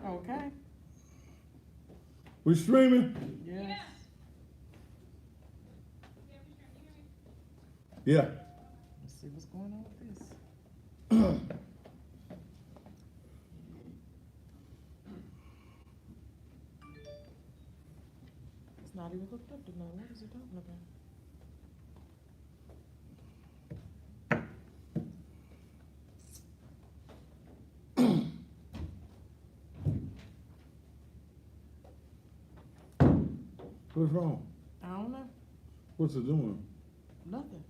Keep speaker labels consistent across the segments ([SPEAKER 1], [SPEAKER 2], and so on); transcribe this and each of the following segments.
[SPEAKER 1] Okay.
[SPEAKER 2] We streaming?
[SPEAKER 1] Yes.
[SPEAKER 2] Yeah.
[SPEAKER 1] Let's see what's going on with this. It's not even hooked up tonight. What is he talking about?
[SPEAKER 2] What's wrong?
[SPEAKER 1] I don't know.
[SPEAKER 2] What's it doing?
[SPEAKER 1] Nothing.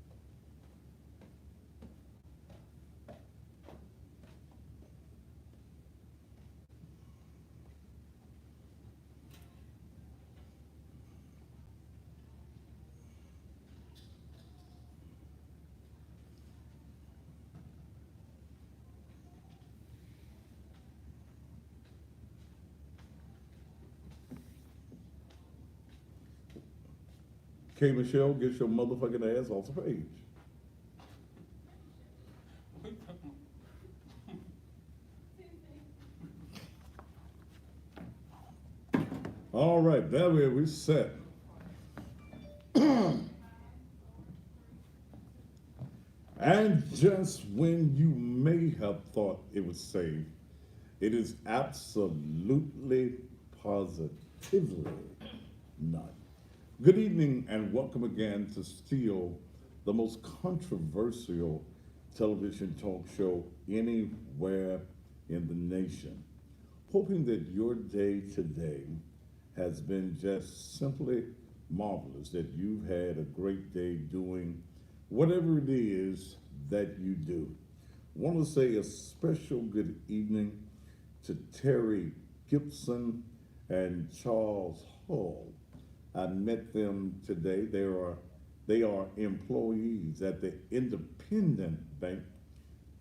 [SPEAKER 2] K. Michelle, get your motherfucking ass off the page. All right, that way we set. And just when you may have thought it was safe, it is absolutely positively not. Good evening and welcome again to still the most controversial television talk show anywhere in the nation. Hoping that your day today has been just simply marvelous, that you've had a great day doing whatever it is that you do. Want to say a special good evening to Terry Gibson and Charles Hall. I met them today. They are employees at the Independent Bank.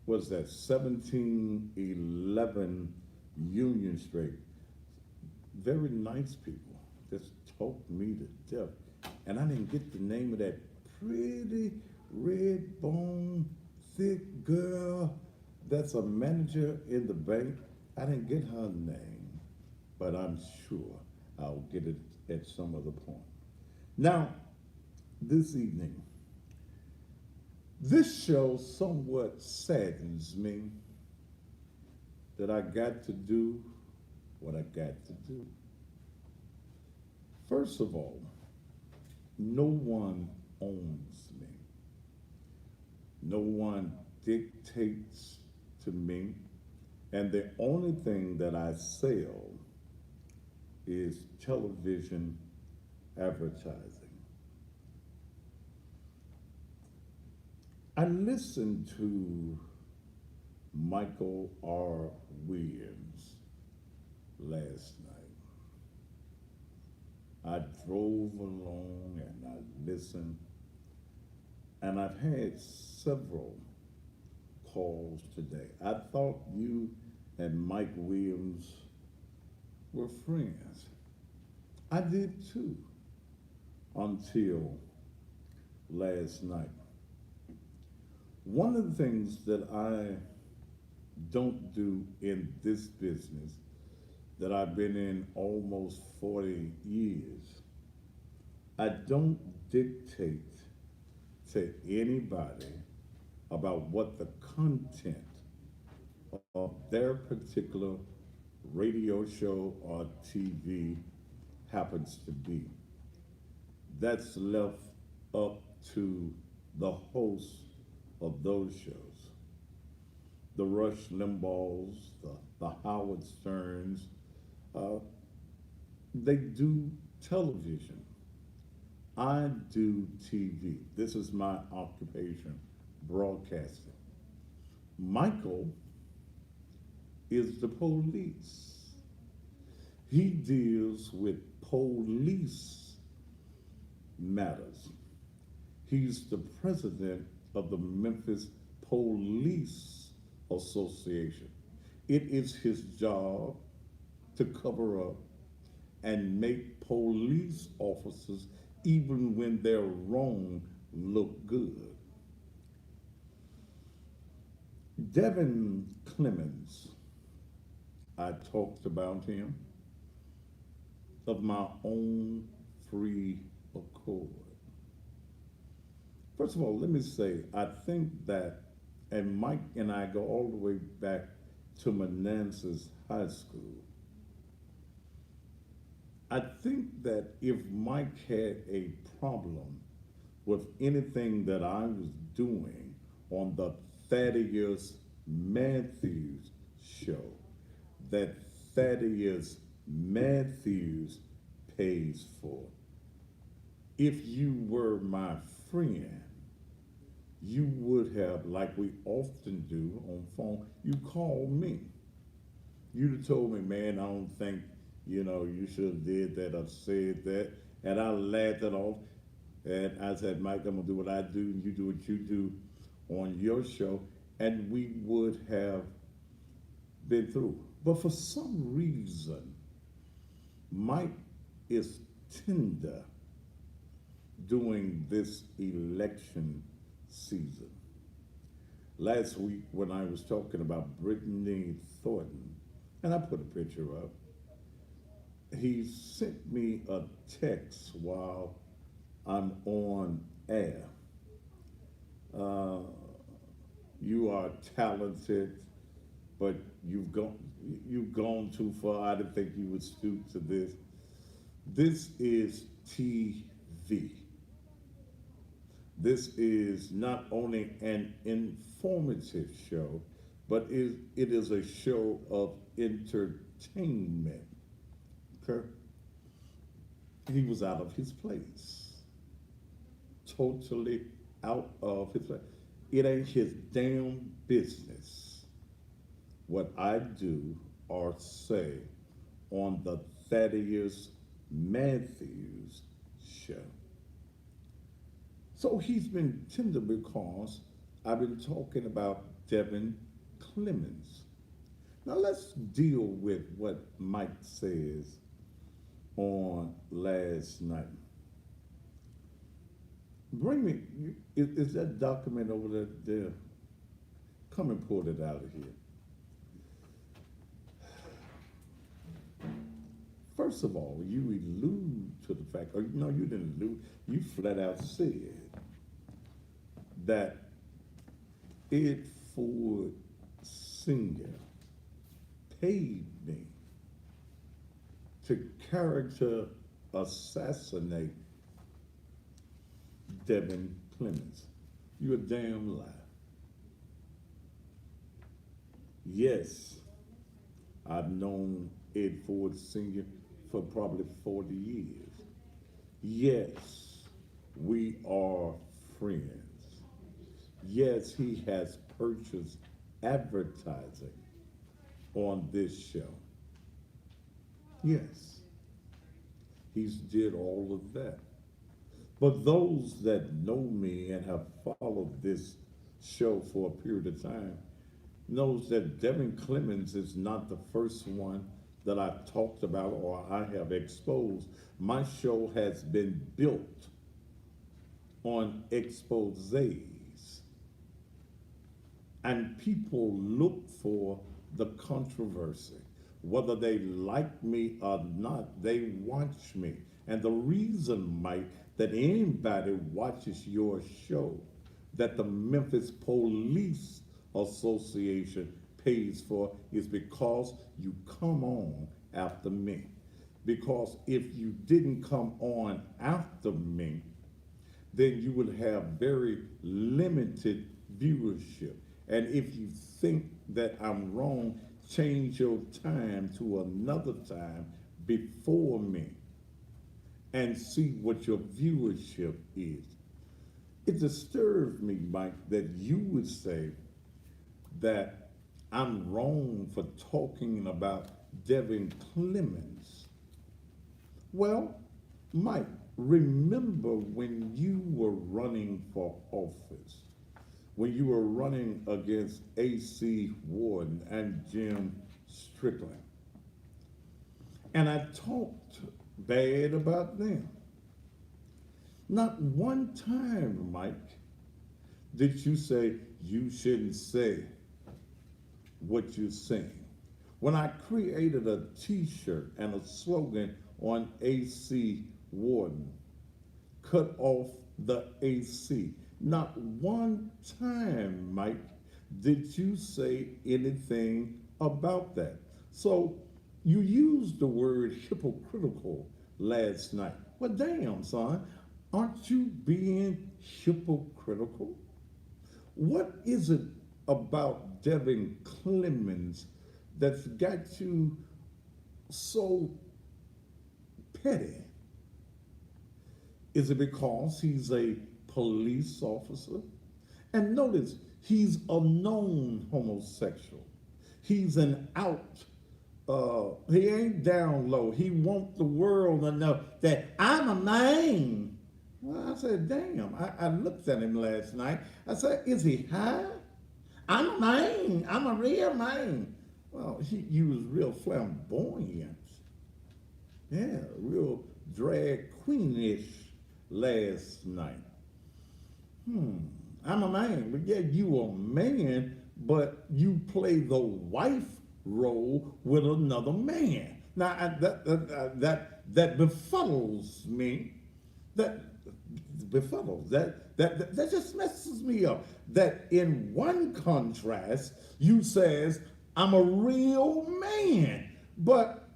[SPEAKER 2] Was that 1711 Union Street? Very nice people. Just talked me to death. And I didn't get the name of that pretty red bone, thick girl that's a manager in the bank. I didn't get her name, but I'm sure I'll get it at some other point. Now, this evening, this show somewhat saddens me that I got to do what I got to do. First of all, no one owns me. No one dictates to me. And the only thing that I sell is television advertising. I listened to Michael R. Williams last night. I drove along and I listened, and I've had several calls today. I thought you and Mike Williams were friends. I did too, until last night. One of the things that I don't do in this business that I've been in almost 40 years, I don't dictate to anybody about what the content of their particular radio show or TV happens to be. That's left up to the hosts of those shows. The Rush Limbaughs, the Howard Sterns, uh, they do television. I do TV. This is my occupation, broadcasting. Michael is the police. He deals with police matters. He's the president of the Memphis Police Association. It is his job to cover up and make police officers, even when they're wrong, look good. Devan Clemens I talked about him of my own free accord. First of all, let me say, I think that, and Mike and I go all the way back to Manassas High School. I think that if Mike had a problem with anything that I was doing on the Thaddeus Matthews show, that Thaddeus Matthews pays for. If you were my friend, you would have, like we often do on phone, you call me. You'd have told me, man, I don't think, you should have did that or said that. And I laughed it off. And I said, Mike, I'm gonna do what I do, and you do what you do on your show. And we would have been through. But for some reason, Mike is tender during this election season. Last week, when I was talking about Brittany Thornton, and I put a picture up, he sent me a text while I'm on air. Uh, you are talented, but you've gone too far. I didn't think you would stoop to this. This is TV. This is not only an informative show, but it is a show of entertainment. Okay? He was out of his place. Totally out of his place. It ain't his damn business what I do or say on the Thaddeus Matthews show. So he's been tender because I've been talking about Devan Clemens. Now let's deal with what Mike says on last night. Bring me, is that document over there? Come and pull it out of here. First of all, you allude to the fact, or no, you didn't allude, you flat out said that Ed Ford Sr. paid me to character assassinate Devan Clemens. You're a damn lie. Yes, I've known Ed Ford Sr. for probably 40 years. Yes, we are friends. Yes, he has purchased advertising on this show. Yes, he's did all of that. But those that know me and have followed this show for a period of time knows that Devan Clemens is not the first one that I've talked about or I have exposed. My show has been built on exposés. And people look for the controversy. Whether they like me or not, they watch me. And the reason, Mike, that anybody watches your show, that the Memphis Police Association pays for, is because you come on after me. Because if you didn't come on after me, then you would have very limited viewership. And if you think that I'm wrong, change your time to another time before me and see what your viewership is. It disturbs me, Mike, that you would say that I'm wrong for talking about Devan Clemens. Well, Mike, remember when you were running for office, when you were running against A.C. Warden and Jim Strickland. And I talked bad about them. Not one time, Mike, did you say you shouldn't say what you're saying. when I created a t-shirt and a slogan on AC Warden, cut off the AC. Not one time, Mike, did you say anything about that. So you used the word hypocritical last night. Well, damn, son, aren't you being hypocritical? What is it about Devan Clemens that's got you so petty? Is it because he's a police officer? And notice, he's a known homosexual. He's an out. He ain't down low. He wants the world to know that I'm a man. Well, I said, damn. I looked at him last night. I said, is he high? I'm a man. I'm a real man. Well, he was real flamboyant. Yeah, real drag queenish last night. I'm a man, but yeah, you a man, but you play the wife role with another man. Now that befuddles me. That befuddles. That just messes me up. That in one contrast, you says I'm a real man, but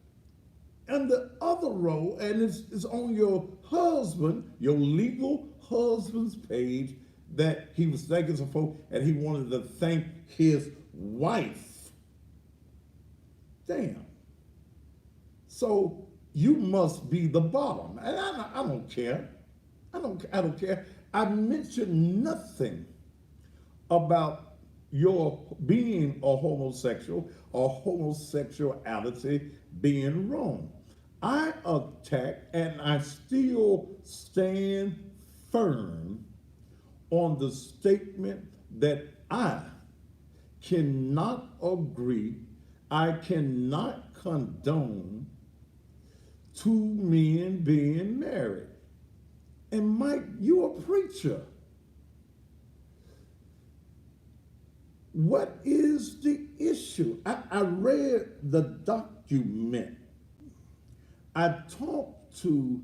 [SPEAKER 2] in the other role, and it's on your husband, your legal husband's page, that he was thanking some folk and he wanted to thank his wife. Damn. So you must be the bottom. And I don't care. I don't care. I mentioned nothing about your being a homosexual or homosexuality being wrong. I attack and I still stand firm on the statement that I cannot agree, I cannot condone two men being married. And Mike, you're a preacher. What is the issue? I read the document. I talked to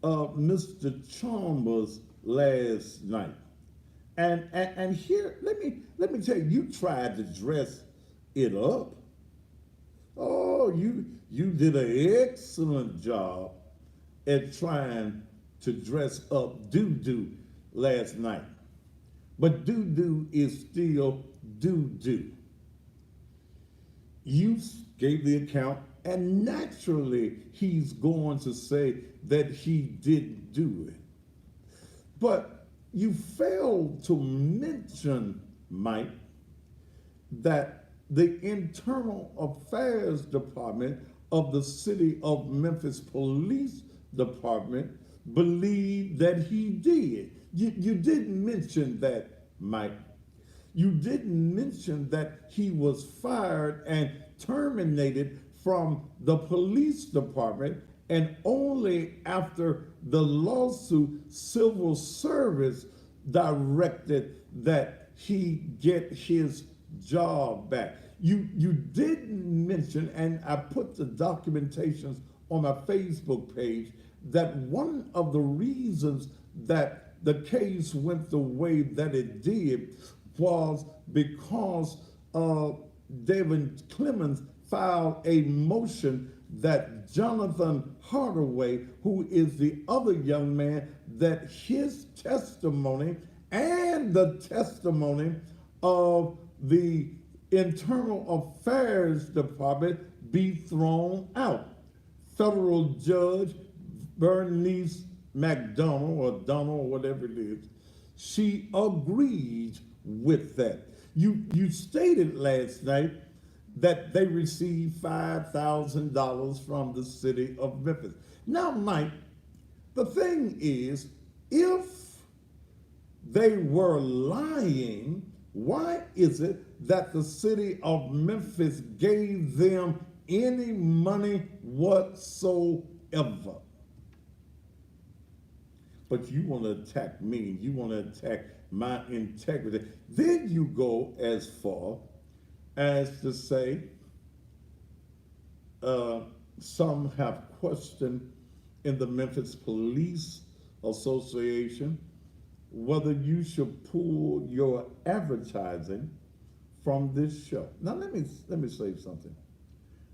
[SPEAKER 2] Mr. Chalmers last night. And here, let me tell you, you tried to dress it up. Oh, you did an excellent job at trying to dress up doo-doo last night. But doo-doo is still doo-doo. You gave the account, and naturally he's going to say that he didn't do it. But you failed to mention, Mike, that the Internal Affairs Department of the City of Memphis Police Department believed that he did. You didn't mention that, Mike. You didn't mention that he was fired and terminated from the police department, and only after the lawsuit, civil service directed that he get his job back. You didn't mention, and I put the documentations on my Facebook page, that one of the reasons that the case went the way that it did was because Devan Clemens filed a motion that Jonathan Hardaway, who is the other young man, that his testimony and the testimony of the Internal Affairs Department be thrown out. Federal Judge Bernice McDonald, or Donald, or whatever it is, she agreed with that. You stated last night that they received $5,000 from the city of Memphis. Now, Mike, the thing is, if they were lying, why is it that the city of Memphis gave them any money whatsoever? But you want to attack me, you want to attack my integrity. Then you go as far as to say uh, some have questioned in the Memphis Police Association whether you should pull your advertising from this show. Now let me say something.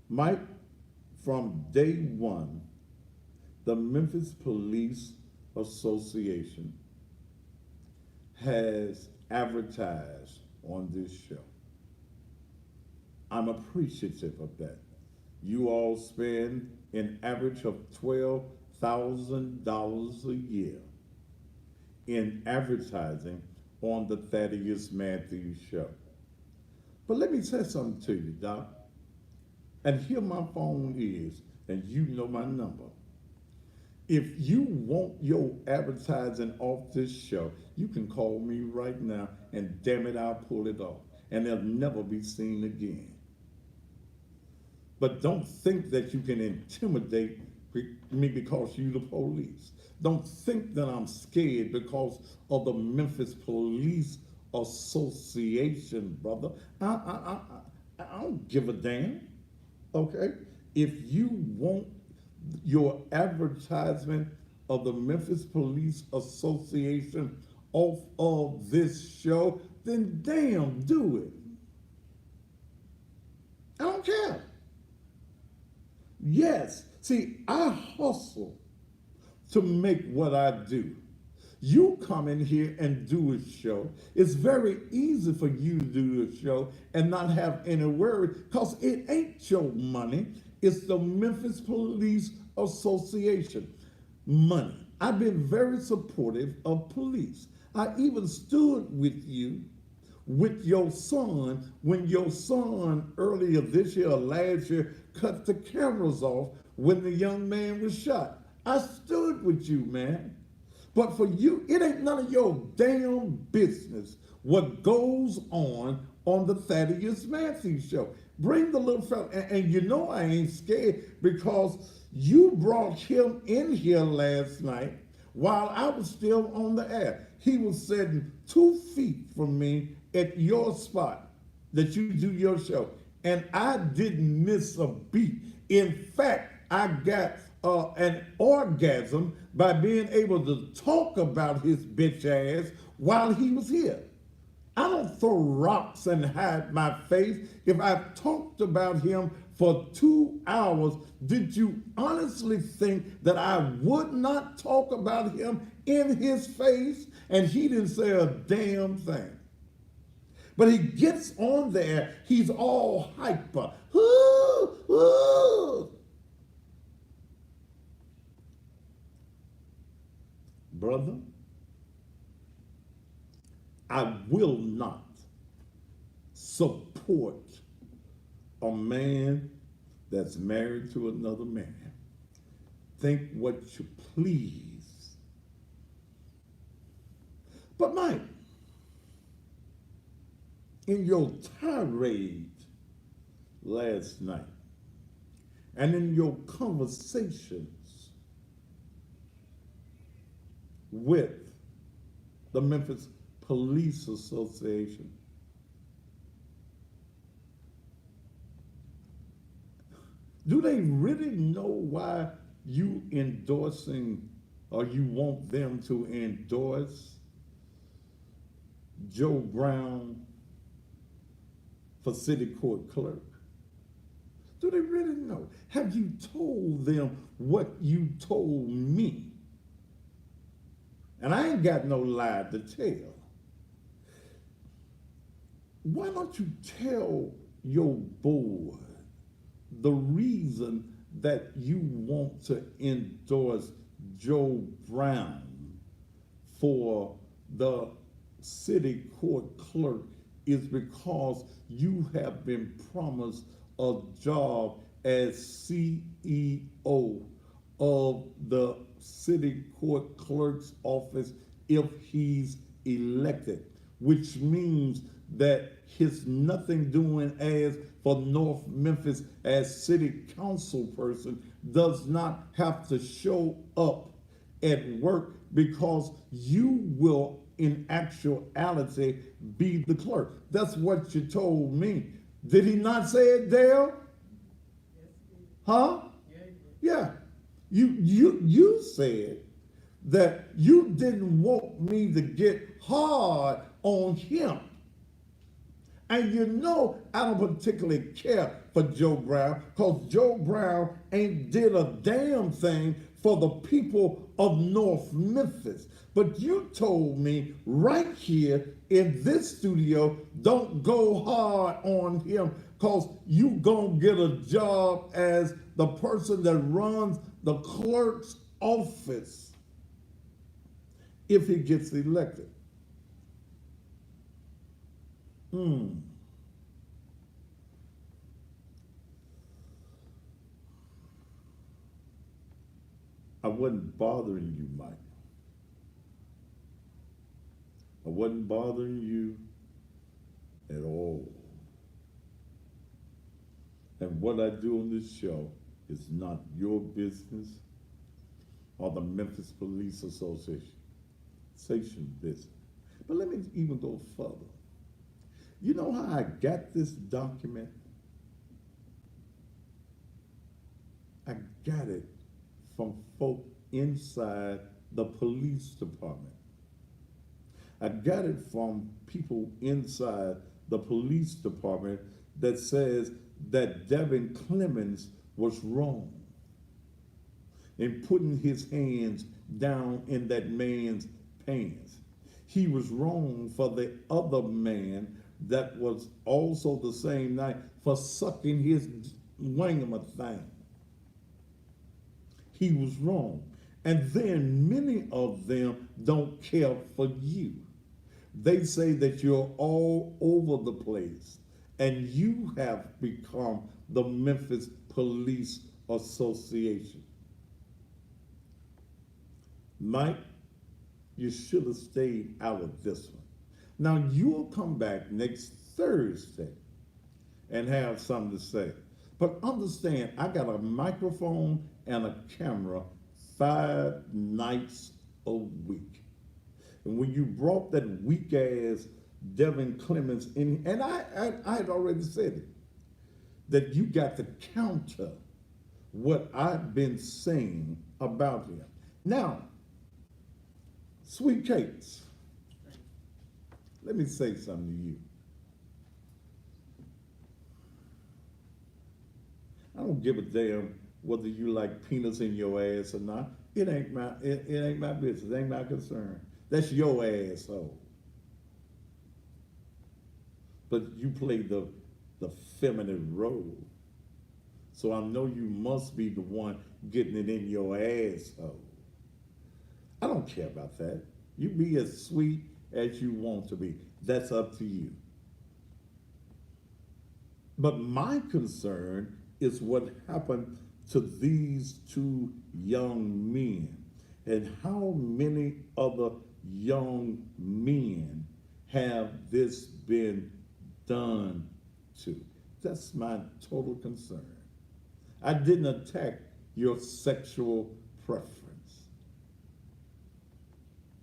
[SPEAKER 2] Mike, from day one, the Memphis Police Association has advertised on this show. I'm appreciative of that. You all spend an average of $12,000 a year in advertising on the Thaddeus Matthews Show. But let me say something to you, Doc. And here my phone is, and you know my number. If you want your advertising off this show, you can call me right now, and damn it, I'll pull it off. And they'll never be seen again. But don't think that you can intimidate me because you're the police. Don't think that I'm scared because of the Memphis Police Association, brother. I don't give a damn, okay? If you want your advertisement of the Memphis Police Association off of this show, then damn, do it. I don't care. Yes, see, I hustle to make what I do. You come in here and do a show. It's very easy for you to do a show and not have any worry because it ain't your money. It's the Memphis Police Association money. I've been very supportive of police. I even stood with you with your son when your son earlier this year or last year cut the cameras off when the young man was shot. I stood with you, man. But for you, it ain't none of your damn business what goes on the Thaddeus Matthews Show. Bring the little fella, and you know I ain't scared because you brought him in here last night while I was still on the air. He was sitting 2 feet from me at your spot that you do your show. And I didn't miss a beat. In fact, I got an orgasm by being able to talk about his bitch ass while he was here. I don't throw rocks and hide my face. If I've talked about him for 2 hours, did you honestly think that I would not talk about him in his face? And he didn't say a damn thing. But he gets on there, he's all hyper. Ooh, ooh. Brother, I will not support a man that's married to another man. Think what you please. But Mike, in your tirade last night and in your conversations with the Memphis Police Association, do they really know why you endorsing or you want them to endorse Joe Brown for city court clerk? Do they really know? Have you told them what you told me? And I ain't got no lie to tell. Why don't you tell your board the reason that you want to endorse Joe Brown for the city court clerk is because you have been promised a job as CEO of the city court clerk's office if he's elected, which means that his nothing doing as for North Memphis as city council person does not have to show up at work because you will in actuality be the clerk. That's what you told me. Did he not say it, Dale? Huh?
[SPEAKER 1] Yeah, you did.
[SPEAKER 2] Yeah. You said that you didn't want me to get hard on him. And you know I don't particularly care for Joe Brown because Joe Brown ain't did a damn thing for the people of North Memphis. But you told me right here in this studio, don't go hard on him because you gonna get a job as the person that runs the clerk's office if he gets elected. Hmm. I wasn't bothering you, Mike. I wasn't bothering you at all. And what I do on this show is not your business or the Memphis Police Association business. But let me even go further. You know how I got this document? I got it from folk inside the police department. I got it from people inside the police department that says that Devan Clemens was wrong in putting his hands down in that man's pants. He was wrong for the other man that was also the same night for sucking his wangama thing. He was wrong. And then many of them don't care for you. They say that you're all over the place and you have become the Memphis Police Association. Mike, you should have stayed out of this one. Now, you'll come back next Thursday and have something to say. But understand, I got a microphone and a camera 5 nights a week. And when you brought that weak ass Devan Clemens in, and I had already said it, that you got to counter what I've been saying about him. Now, Sweet Cakes, let me say something to you. I don't give a damn whether you like peanuts in your ass or not. It ain't my business. It ain't my concern. That's your asshole. But you play the feminine role. So I know you must be the one getting it in your asshole. I don't care about that. You be as sweet as you want to be. That's up to you. But my concern is what happened to these two young men and how many other young men have this been done to. That's my total concern. I didn't attack your sexual preference.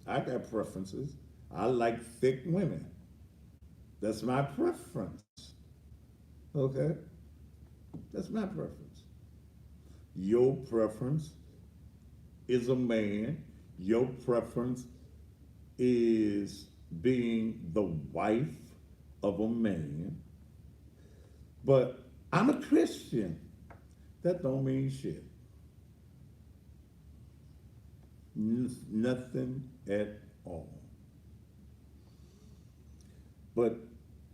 [SPEAKER 2] I got preferences. I like thick women. That's my preference. Okay? That's my preference. Your preference is a man. Your preference is being the wife of a man. But I'm a Christian. That don't mean shit. Nothing at all. But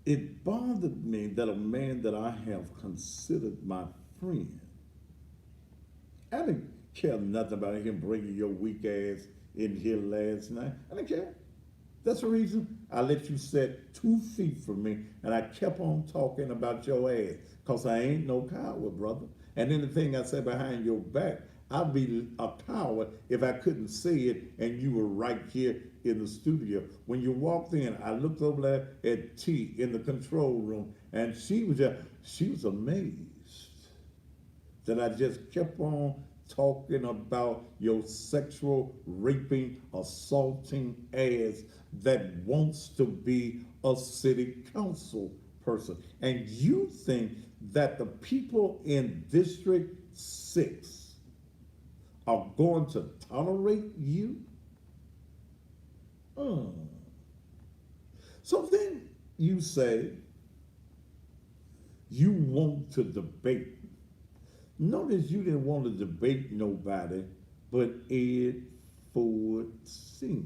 [SPEAKER 2] it bothered me that a man that I have considered my friend, I didn't care nothing about him bringing your weak ass in here last night. I didn't care. That's the reason I let you sit 2 feet from me and I kept on talking about your ass because I ain't no coward, brother. And anything I said behind your back, I'd be a coward if I couldn't say it and you were right here in the studio. When you walked in, I looked over there at T in the control room and she was amazed that I just kept on talking about your sexual raping, assaulting ass that wants to be a city council person. And you think that the people in District six are going to tolerate you? Uh. So then you say you want to debate. Notice you didn't want to debate nobody but Ed Ford Sr.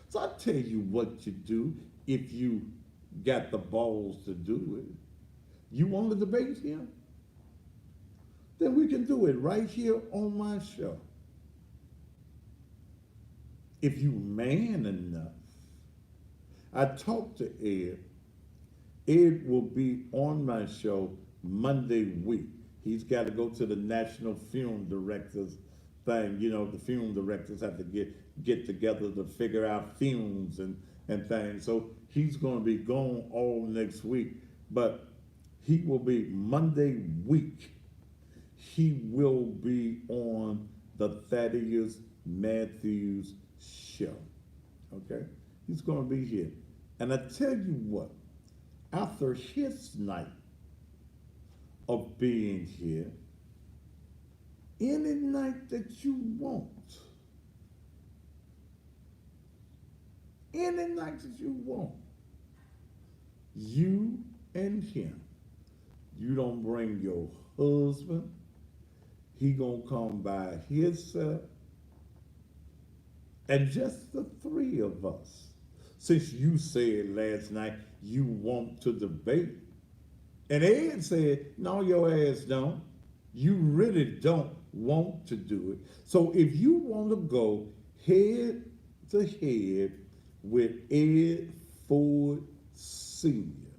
[SPEAKER 2] So I tell you what you do if you got the balls to do it. You want to debate him? Then we can do it right here on my show. If you man enough, I talked to Ed. Ed will be on my show Monday week. He's got to go to the National Film Directors thing. You know, the film directors have to get together to figure out films and things. So he's going to be gone all next week. But he will be Monday week. He will be on the Thaddeus Matthews show. Okay? He's going to be here. And I tell you what, after his night of being here, any night that you want, any night that you want, you and him, you don't bring your husband, he gonna come by himself, and just the three of us. Since you said last night you want to debate, and Ed said, no, your ass don't. You really don't want to do it. So if you want to go head to head with Ed Ford Sr.,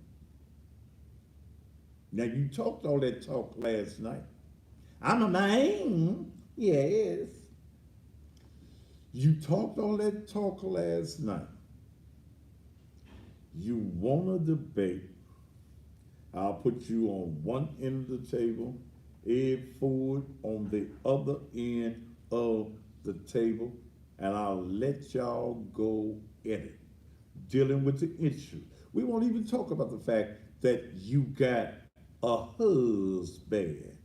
[SPEAKER 2] now you talked all that talk last night. I'm a man, yes. You talked all that talk last night. You want to debate, I'll put you on one end of the table, Ed Ford on the other end of the table, and I'll let y'all go at it, dealing with the issue. We won't even talk about the fact that you got a husband.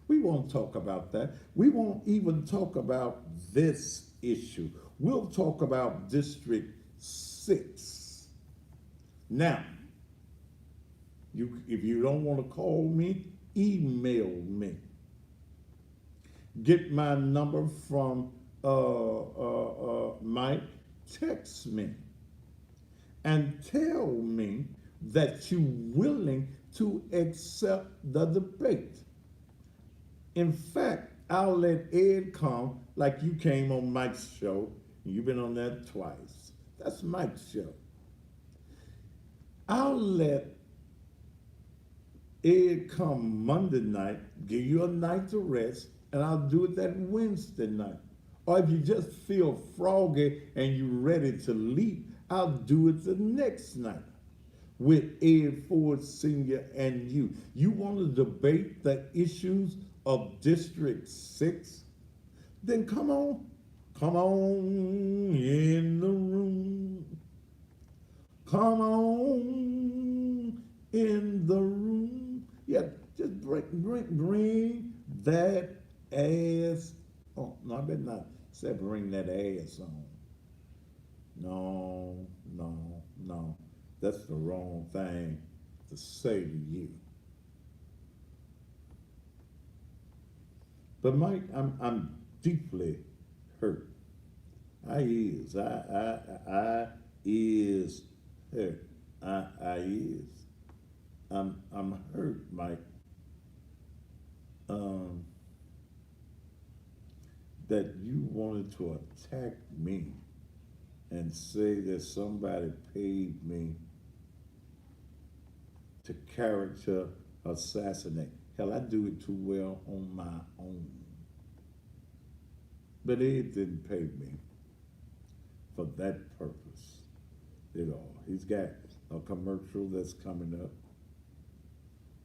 [SPEAKER 2] We won't talk about that. We won't even talk about this issue. We'll talk about District 6. Now, if you don't want to call me, email me. Get my number from Mike. Text me and tell me that you're willing to accept the debate. In fact, I'll let Ed come like you came on Mike's show. You've been on that twice. That's Mike's show. I'll let Ed come Monday night, give you a night to rest, and I'll do it that Wednesday night. Or if you just feel froggy and you're ready to leap, I'll do it the next night with Ed Ford Sr. and you. You want to debate the issues of District 6? Then come on in the room. Come on in the room. Yeah, just bring that ass on. No, I better not say bring that ass on. No. That's the wrong thing to say to you. But Mike, I'm deeply hurt. I is hurt. I is. I'm hurt, Mike. That you wanted to attack me and say that somebody paid me to character assassinate. Hell, I do it too well on my own. But Ed didn't pay me for that purpose at all. He's got a commercial that's coming up.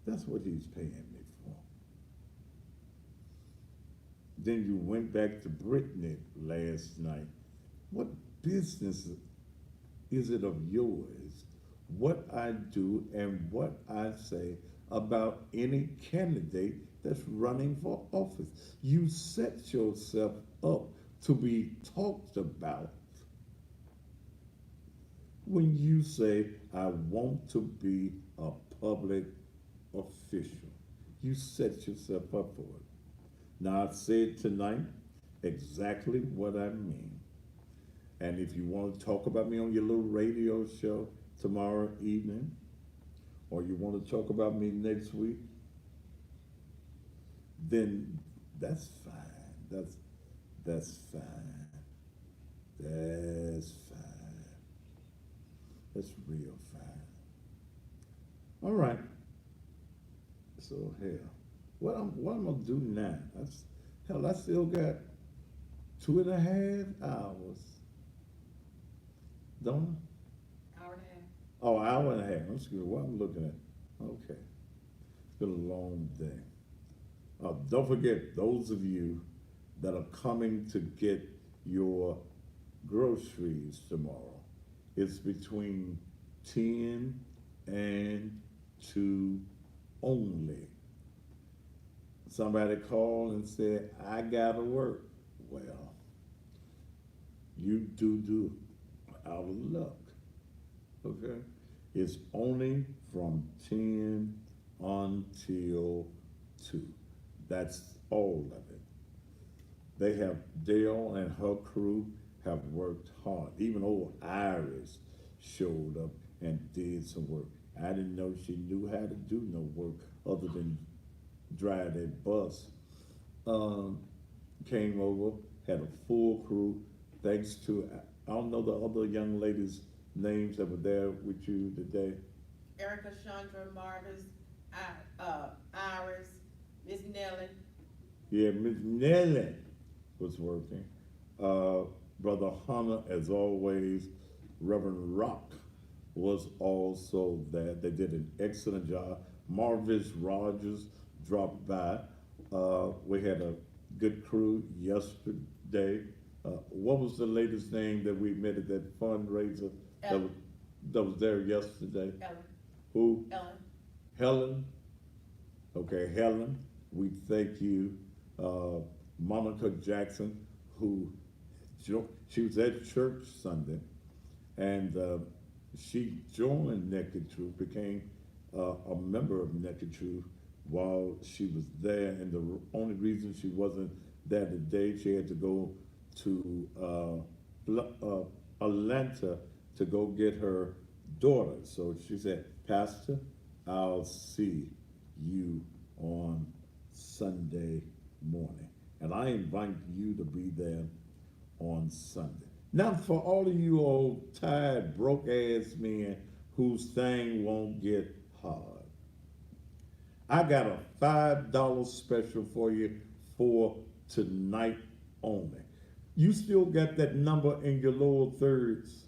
[SPEAKER 2] That's what he's paying me for. Then you went back to Brittany last night. What business is it of yours what I do and what I say about any candidate that's running for office. You set yourself up to be talked about when you say, I want to be a public official. You set yourself up for it. Now, I said tonight exactly what I mean. And if you want to talk about me on your little radio show tomorrow evening, or you want to talk about me next week, then that's fine. That's fine. That's fine. That's real fine. All right. So hell, what I'm gonna do now? I still got 2.5 hours. Don't I?
[SPEAKER 3] Hour and a half.
[SPEAKER 2] Oh, hour and a half. I'm screwed. What I'm looking at? Okay, it's been a long day. Don't forget, those of you that are coming to get your groceries tomorrow, it's between 10 and 2 only. Somebody called and said, I gotta work. Well, you do out of luck. Okay? It's only from 10 until 2. That's all of it. They have, Dale and her crew have worked hard. Even old Iris showed up and did some work. I didn't know she knew how to do no work other than drive that bus. Came over, had a full crew, thanks to, I don't know the other young ladies' names that were there with you today.
[SPEAKER 3] Erica, Chandra, Marvis, Iris, Miss Nelly.
[SPEAKER 2] Yeah, Miss Nelly was working. Brother Hunter, as always, Reverend Rock was also there. They did an excellent job. Marvis Rogers dropped by. We had a good crew yesterday. What was the latest name that we met at that fundraiser that was there yesterday?
[SPEAKER 3] Ellen.
[SPEAKER 2] Who?
[SPEAKER 3] Ellen.
[SPEAKER 2] Helen. Okay, Helen. We thank you. Monica Jackson, who she was at church Sunday, and she joined Naked Truth, became a member of Naked Truth while she was there. And the only reason she wasn't there today, she had to go to Atlanta to go get her daughter. So she said, Pastor, I'll see you on Sunday morning. And I invite you to be there on Sunday. Now, for all of you old, tired, broke-ass men whose thing won't get hard, I got a $5 special for you for tonight only. You still got that number in your lower thirds,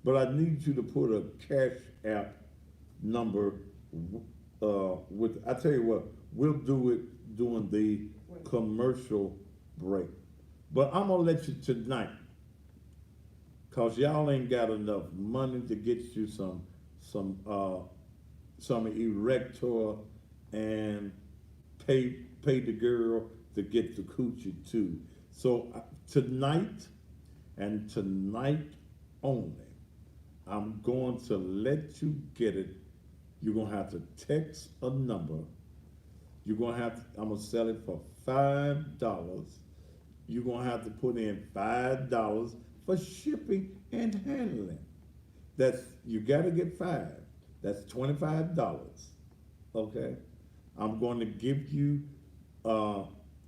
[SPEAKER 2] but I need you to put a Cash App number with, I tell you what, we'll do it during the commercial break. But I'm gonna let you tonight, cause y'all ain't got enough money to get you some erector and pay the girl to get the coochie too. So tonight and tonight only, I'm going to let you get it. You're gonna have to text a number. You're gonna have to, I'm gonna sell it for $5. You're gonna have to put in $5 for shipping and handling. That's, you gotta get 5. That's $25. Okay? I'm going to give you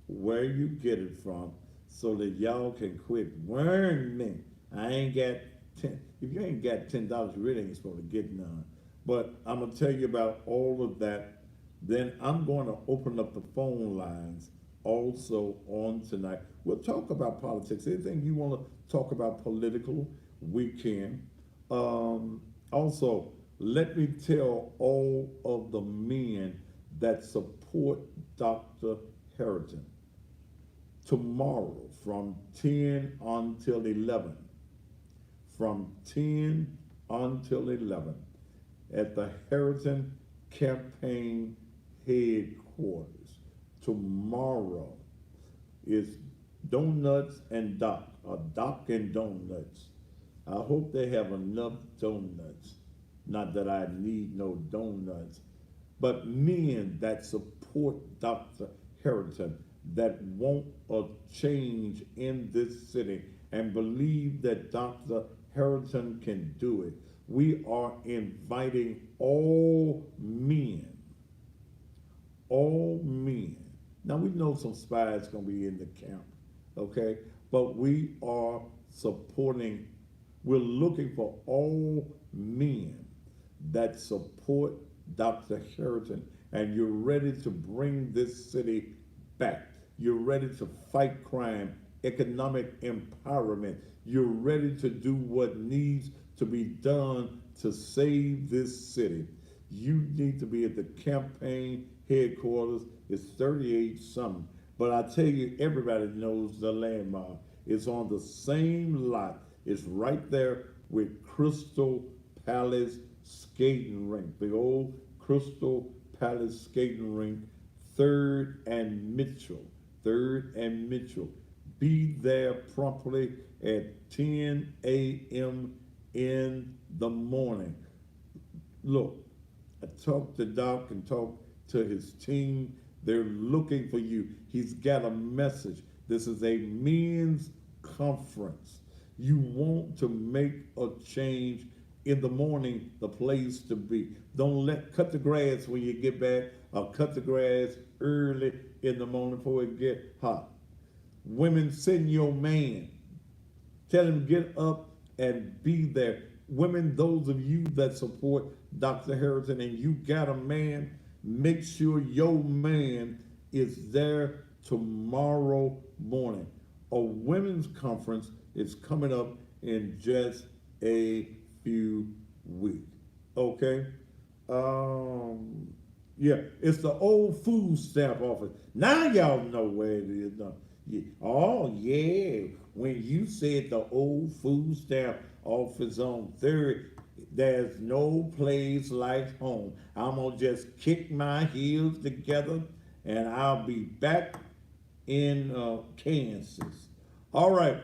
[SPEAKER 2] where you get it from so that y'all can quit worrying me. I ain't got 10. If you ain't got $10, you really ain't supposed to get none. But I'm gonna tell you about all of that. Then I'm going to open up the phone lines also on tonight. We'll talk about politics. Anything you want to talk about political, we can. Also, let me tell all of the men that support Dr. Harrington. Tomorrow from 10 until 11, from 10 until 11, at the Harrington Campaign Headquarters, tomorrow is donuts and Doc, or Doc and donuts. I hope they have enough donuts. Not that I need no donuts, but men that support Dr. Harrington, that want a change in this city and believe that Dr. Harrington can do it. We are inviting all men. All men. Now we know some spies gonna be in the camp, okay? But we are supporting, we're looking for all men that support Dr. Harrington, and you're ready to bring this city back. You're ready to fight crime, economic empowerment. You're ready to do what needs to be done to save this city. You need to be at the campaign headquarters. It's 38 something. But I tell you, everybody knows the landmark. It's on the same lot. It's right there with Crystal Palace Skating Rink, the old Crystal Palace Skating Rink, 3rd and Mitchell. 3rd and Mitchell. Be there promptly at 10 a.m. in the morning. Look, I talked to Doc and talked to his team. They're looking for you. He's got a message. This is a men's conference. You want to make a change in the morning, the place to be. Don't cut the grass when you get back, or cut the grass early in the morning before it get hot. Women, send your man. Tell him get up and be there. Women, those of you that support Dr. Harrington and you got a man, make sure your man is there tomorrow morning. A women's conference is coming up in just a few weeks. Okay? Yeah, it's the old food stamp office. Now y'all know where it is. Oh, yeah. When you said the old food stamp office on 3rd, there's no place like home. I'm going to just kick my heels together and I'll be back in Kansas. All right.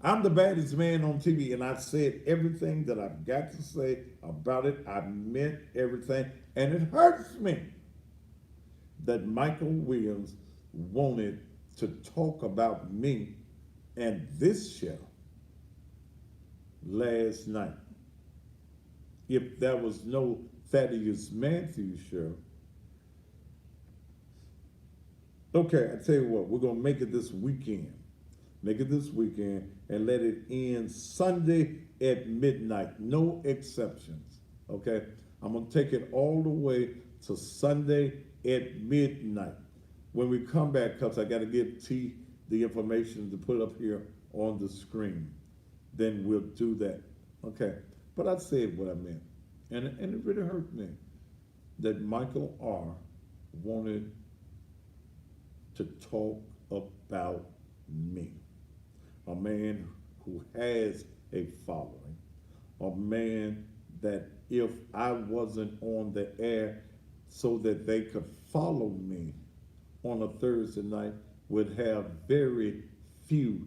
[SPEAKER 2] I'm the baddest man on TV, and I've said everything that I've got to say about it. I meant everything, and it hurts me that Michael Williams wanted to talk about me and this show last night. If there was no Thaddeus Matthews show, okay, I tell you what, we're going to make it this weekend. Make it this weekend and let it end Sunday at midnight. No exceptions, okay? I'm going to take it all the way to Sunday at midnight. When we come back, because I got to give T the information to put up here on the screen, then we'll do that, okay? But I said what I meant, and it really hurt me that Michael R. wanted to talk about me. A man who has a following, a man that if I wasn't on the air so that they could follow me on a Thursday night would have very few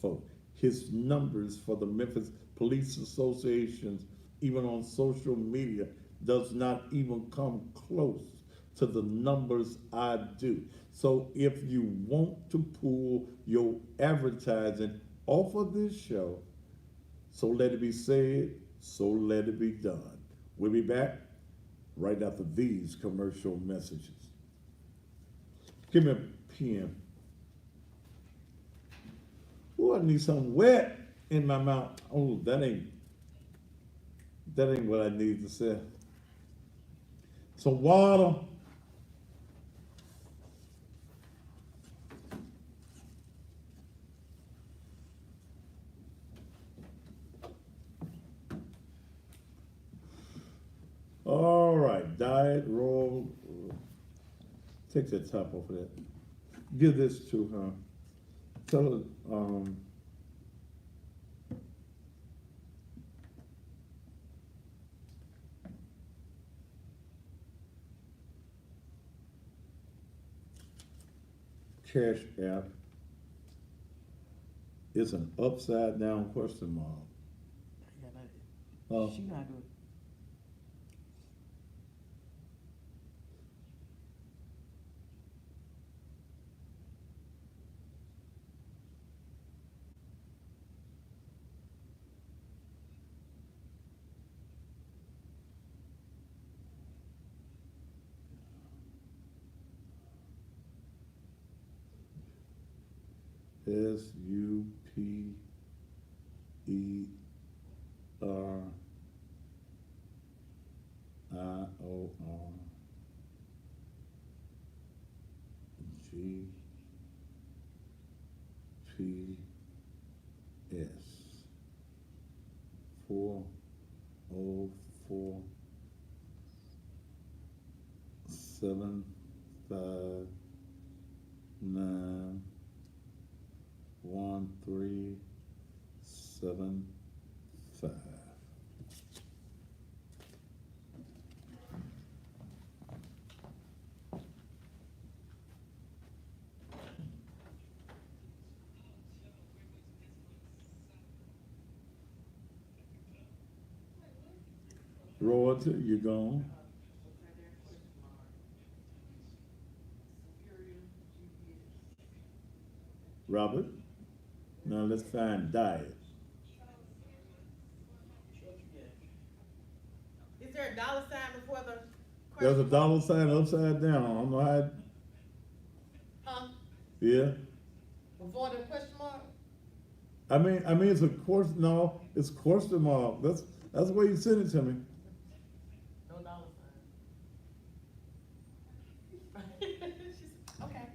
[SPEAKER 2] folk. His numbers for the Memphis Police Associations, even on social media, does not even come close to the numbers I do. So if you want to pull your advertising off of this show, so let it be said, so let it be done. We'll be back right after these commercial messages. Give me a pen. Oh, I need something wet in my mouth. Oh, that ain't what I need to say. Some water. All right, diet roll. Take that top off of that. Give this to her. Tell her, Cash App is an upside down question mark.
[SPEAKER 1] Yeah, that,
[SPEAKER 2] Uh,
[SPEAKER 1] she not good.
[SPEAKER 2] SUPERGPS 404-759-1375. Royalty, you gone. Robert, now let's find diet.
[SPEAKER 3] Is there a dollar sign before the
[SPEAKER 2] There's a
[SPEAKER 3] question?
[SPEAKER 2] dollar sign upside down. I don't know how.
[SPEAKER 3] Huh?
[SPEAKER 2] Yeah.
[SPEAKER 3] Before the question mark?
[SPEAKER 2] I mean, it's a course. No, it's question mark. That's the way you sent it to me.
[SPEAKER 3] No dollar sign. Okay.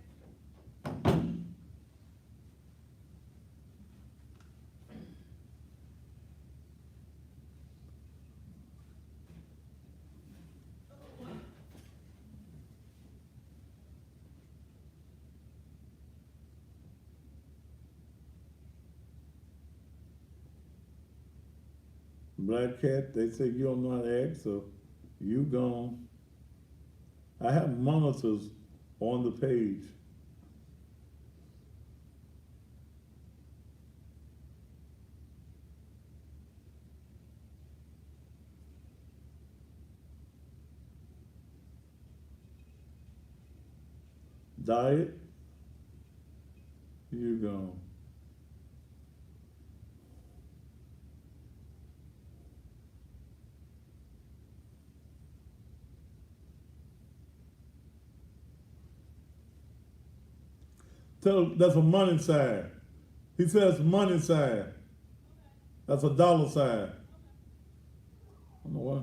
[SPEAKER 2] Black cat. They say you don't know how to act, so you gone. I have monitors on the page. Diet, you gone. Tell him that's a money sign. He says money sign. That's a dollar sign. I don't know why.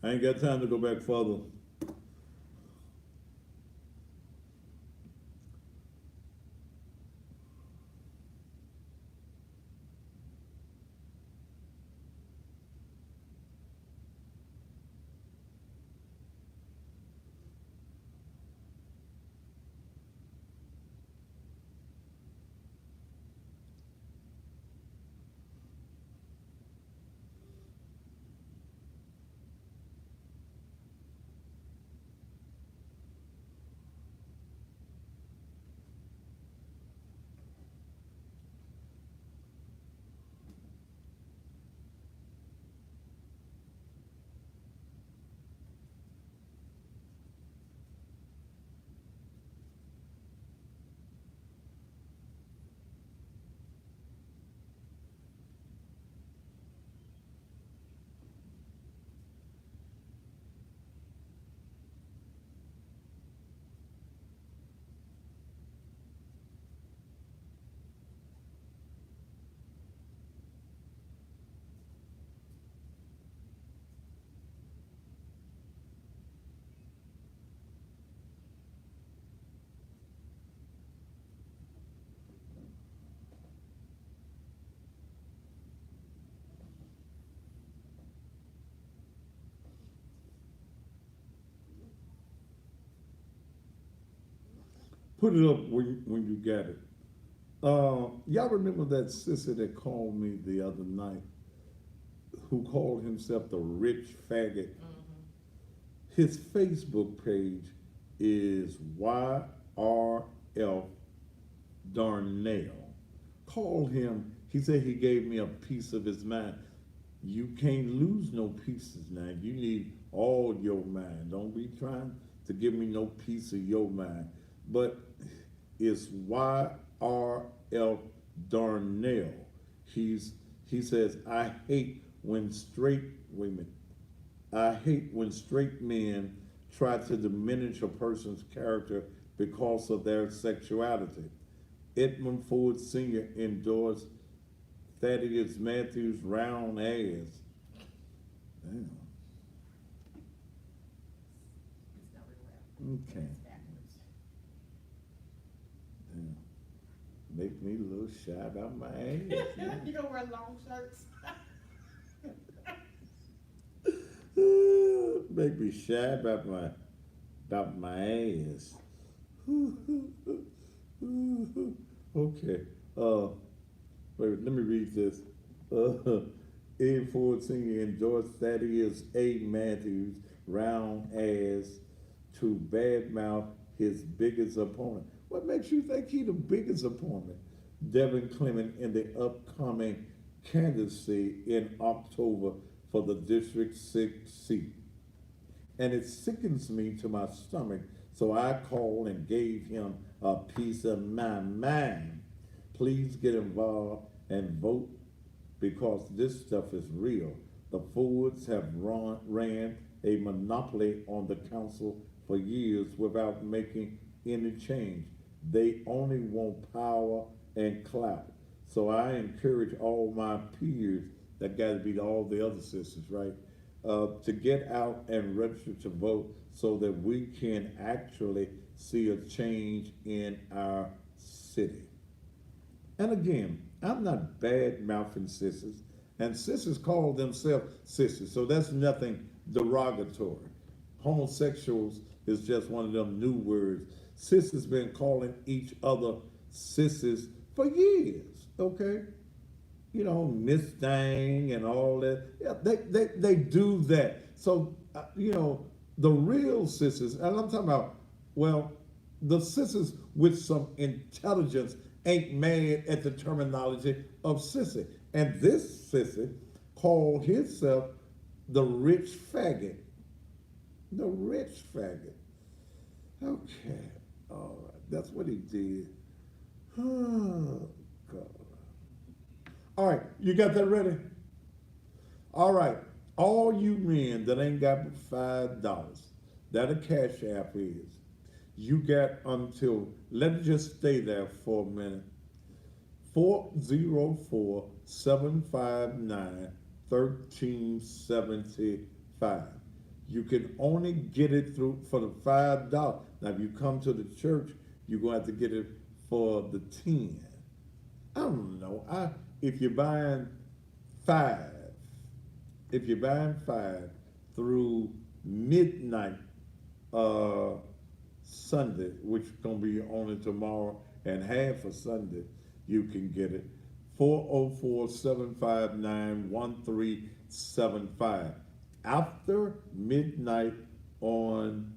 [SPEAKER 2] I ain't got time to go back further. Put it up when you got it. Y'all remember that sissy that called me the other night, who called himself the rich faggot? His Facebook page is YRF Darnell. Called him. He said he gave me a piece of his mind. You can't lose no pieces now. You need all your mind. Don't be trying to give me no piece of your mind. But it's YRF Darnell. He says, I hate when straight women, I hate when straight men try to diminish a person's character because of their sexuality. Edmund Ford Sr. endorsed Thaddeus Matthews' round ass. Damn.
[SPEAKER 3] It's not real rap.
[SPEAKER 2] Okay.
[SPEAKER 3] It's backwards.
[SPEAKER 2] Damn. Make me a little shy about my ass.
[SPEAKER 3] You gonna wear long shirts?
[SPEAKER 2] Make me shy about my ass. Okay. Wait, let me read this. Ed Ford Sr. endorsed Thaddeus A. Matthews' round ass to badmouth his biggest opponent. What makes you think he the biggest opponent? Devan Clemens in the upcoming candidacy in October for the District 6 seat. And it sickens me to my stomach, so I called and gave him a piece of my mind. Please get involved and vote because this stuff is real. The Fords have ran a monopoly on the council for years without making any change. They only want power and clout. So I encourage all my peers, that got to be all the other sisters, right? To get out and register to vote so that we can actually see a change in our city. And again, I'm not bad mouthing sisters, and sisters call themselves sisters, so that's nothing derogatory. Homosexuals is just one of them new words. Sisters been calling each other sisters for years, okay? You know, Miss Thing and all that. Yeah, they do that. So, you know, the real sisters, and I'm talking about, well, the sisters with some intelligence ain't mad at the terminology of sissy. And this sissy called himself the rich faggot. The rich faggot. Okay, all right, that's what he did. Oh, God. All right, you got that ready? All right, all you men that ain't got but $5, that a cash app is, you got until, let it just stay there for a minute, 404-759-1375. You can only get it through for the $5. Now, if you come to the church, you're going to have to get it for the 10. I don't know. If you're buying five through midnight Sunday, which is gonna be only tomorrow and half of Sunday, you can get it. 404-759-1375. After midnight on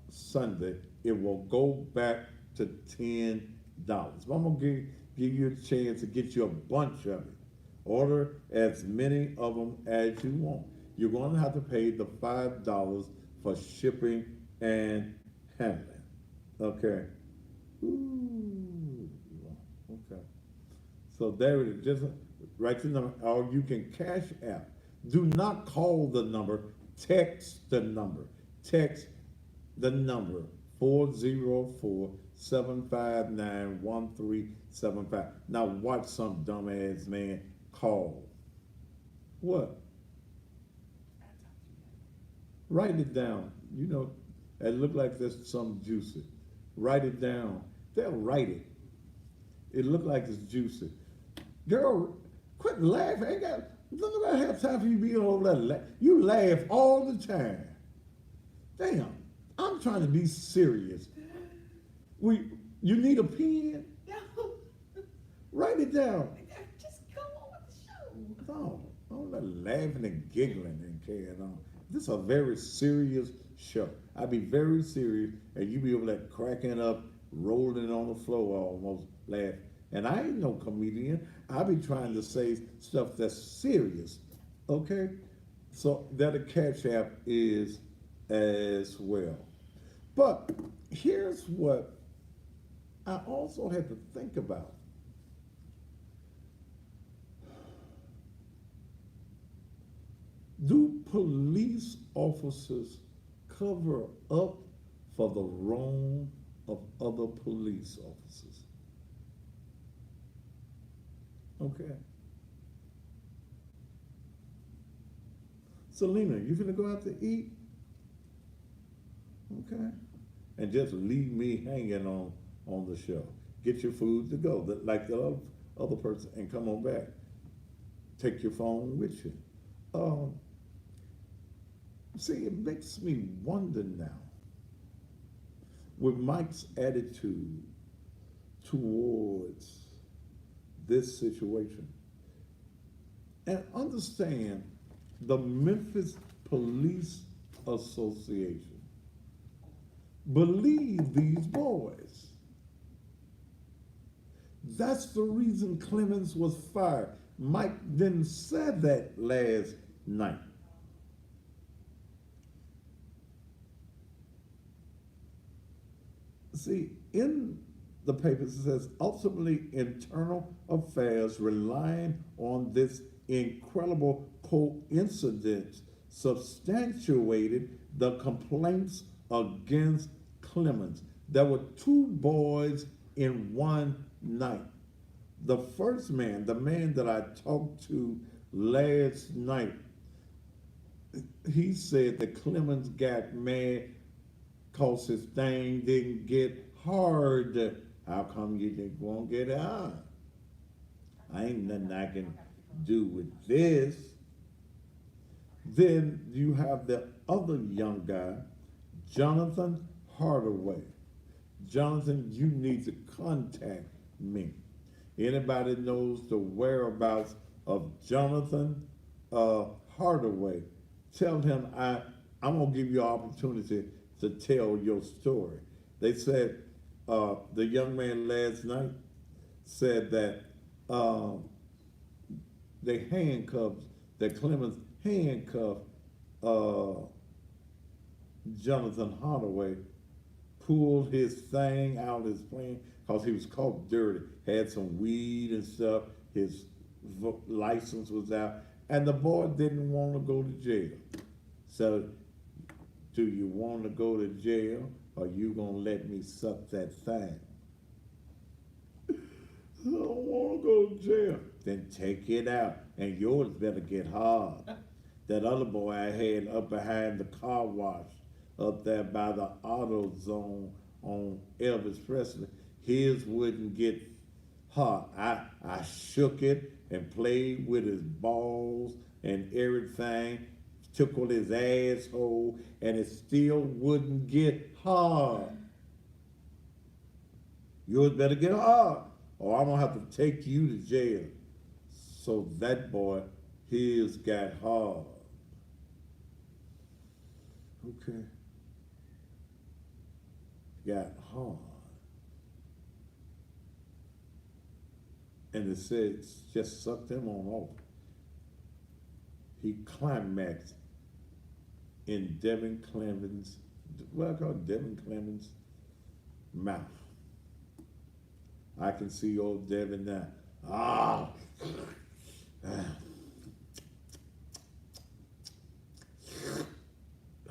[SPEAKER 2] Sunday, it will go back to $10. But I'm gonna give you a chance to get you a bunch of it. Order as many of them as you want. You're going to have to pay the $5 for shipping and handling. Okay. Ooh. Okay. So there it is. Just write the number, or you can cash app. Do not call the number. Text the number. Text the number 404-759-1375. Now watch some dumbass man call. What? Write it down. You know, it look like there's some juicy. Write it down. They'll write it. It look like it's juicy. Girl, quit laughing. I don't have time for you being over there. You laugh all the time. Damn, I'm trying to be serious. You need a pen?
[SPEAKER 3] No,
[SPEAKER 2] Write it down.
[SPEAKER 3] just go on with the show.
[SPEAKER 2] No, I'm not laughing and giggling and carrying on. This is a very serious show. I be very serious, and you be over there cracking up, rolling on the floor almost laughing. And I ain't no comedian. I be trying to say stuff that's serious, okay? So that a catch app is as well. But here's what I also had to think about. Do police officers cover up for the wrong of other police officers? Okay. Selena, you finna go out to eat? Okay. And just leave me hanging on the show. Get your food to go, like the other person, and come on back. Take your phone with you. See, it makes me wonder now, with Mike's attitude towards this situation. And understand, the Memphis Police Association believe these boys. That's the reason Clemens was fired. Mike didn't say that last night. See, in the papers it says, ultimately internal affairs relying on this incredible coincidence substantiated the complaints against Clemens. There were two boys in one night. The first man, the man that I talked to last night, he said that Clemens got mad because his thing didn't get hard. How come you won't get hard? I ain't nothing I can do with this. Then you have the other young guy, Jonathan Hardaway. Jonathan, you need to contact me. Anybody knows the whereabouts of Jonathan Hardaway, tell him I'm gonna give you an opportunity to tell your story. They said the young man last night said that Clemens handcuffed Jonathan Hardaway, pulled his thing out of his plane because he was caught dirty, had some weed and stuff, his license was out, and the boy didn't want to go to jail. So, do you want to go to jail, or you gonna let me suck that thing? I don't want to go to jail. Then take it out, and yours better get hard. That other boy I had up behind the car wash, up there by the auto zone on Elvis Presley, his wouldn't get hard. I shook it and played with his balls and everything, tickled his asshole, and it still wouldn't get hard. Yours better get hard, or I'm gonna have to take you to jail. So that boy, his got hard. Okay. Got hard. And it said just sucked him on off. He climaxed in Devan Clemens, what I call Devan Clemens' mouth. I can see old Devan now. Ah!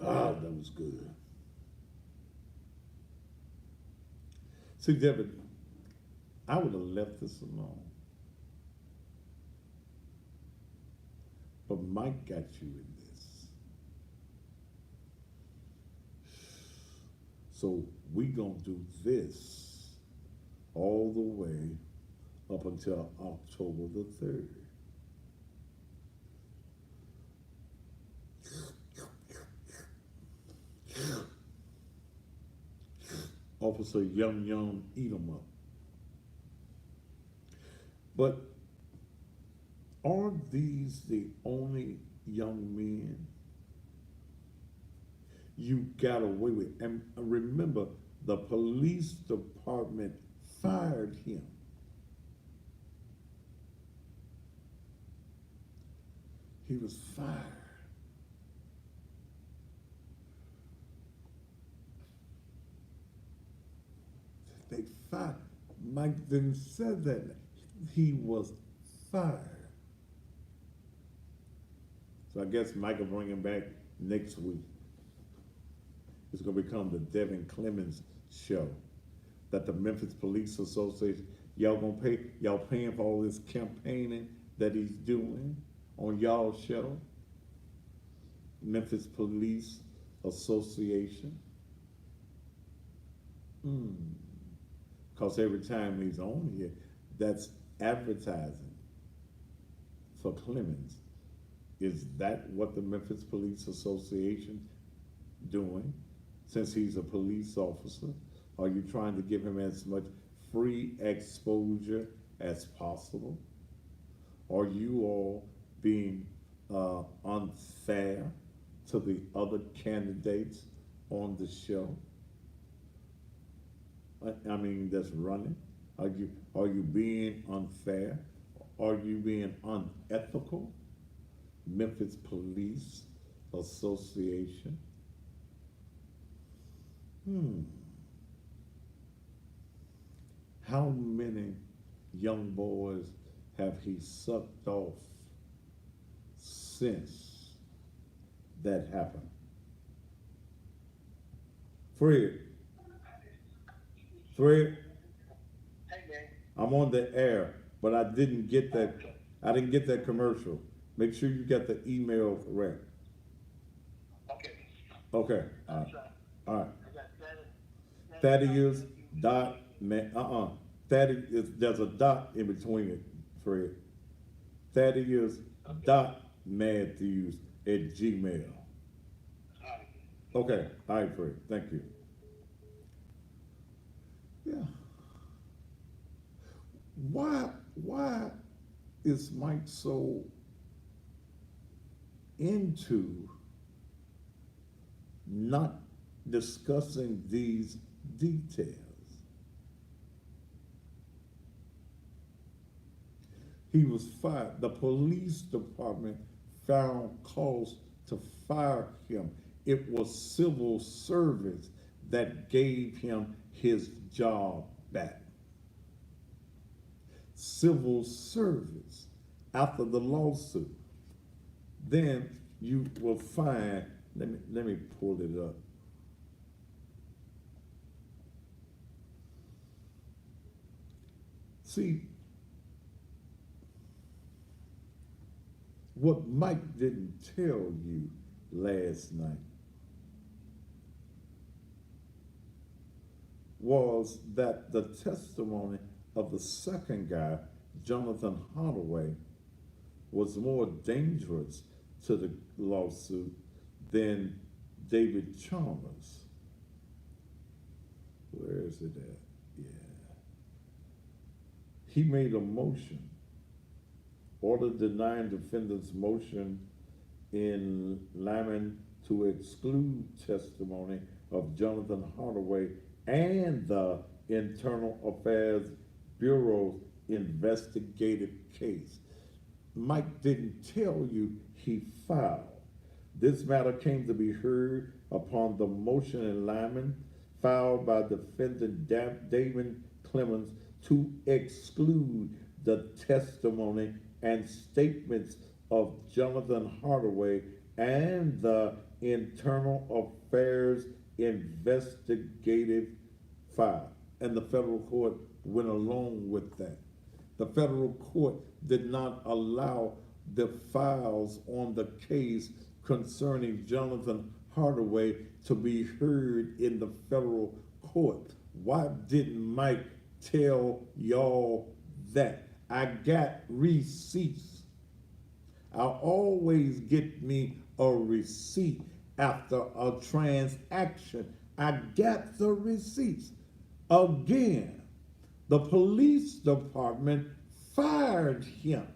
[SPEAKER 2] Ah, that was good. See, Devan, I would have left this alone. But Mike got you in this. So we gonna do this all the way up until October the 3rd. Officer Young eat 'em up. But are these the only young men you got away with? And remember, the police department fired him. He was fired. They fired. Mike didn't say that. He was fired. So I guess Mike will bring him back next week. It's going to become the Devan Clemens show. That the Memphis Police Association, y'all paying for all this campaigning that he's doing on y'all show. Memphis Police Association. Because every time he's on here, that's advertising for Clemens. Is that what the Memphis Police Association doing? Since he's a police officer, are you trying to give him as much free exposure as possible? Are you all being unfair to the other candidates on the show? I mean, that's running. Are you being unfair? Are you being unethical? Memphis Police Association. How many young boys have he sucked off since that happened? Fred, I'm on the air, but I didn't get that. I didn't get that commercial. Make sure you got the email correct. Okay. All right. Thaddeus dot man. Thaddeus. There's a dot in between it, Fred. Thaddeus dot Matthews at Gmail. Okay. All right, Fred. Thank you. Yeah. Why is Mike so into not discussing these details? He was fired. The police department found cause to fire him. It was civil service that gave him his job back. Civil service after the lawsuit. Then you will find, let me pull it up. See, what Mike didn't tell you last night was that the testimony of the second guy, Jonathan Holloway, was more dangerous to the lawsuit than David Chalmers. Where is it at? Yeah. He made a motion, order denying defendant's motion in Lyman to exclude testimony of Jonathan Holloway and the Internal Affairs Bureau's investigative case. Mike didn't tell you he filed. This matter came to be heard upon the motion in Lyman filed by defendant David Clemens to exclude the testimony and statements of Jonathan Holloway and the Internal Affairs investigative file. And the federal court went along with that. The federal court did not allow the files on the case concerning Jonathan Holloway to be heard in the federal court. Why didn't Mike tell y'all that? I got receipts. I always get me a receipt after a transaction. I got the receipts. Again, the police department fired him.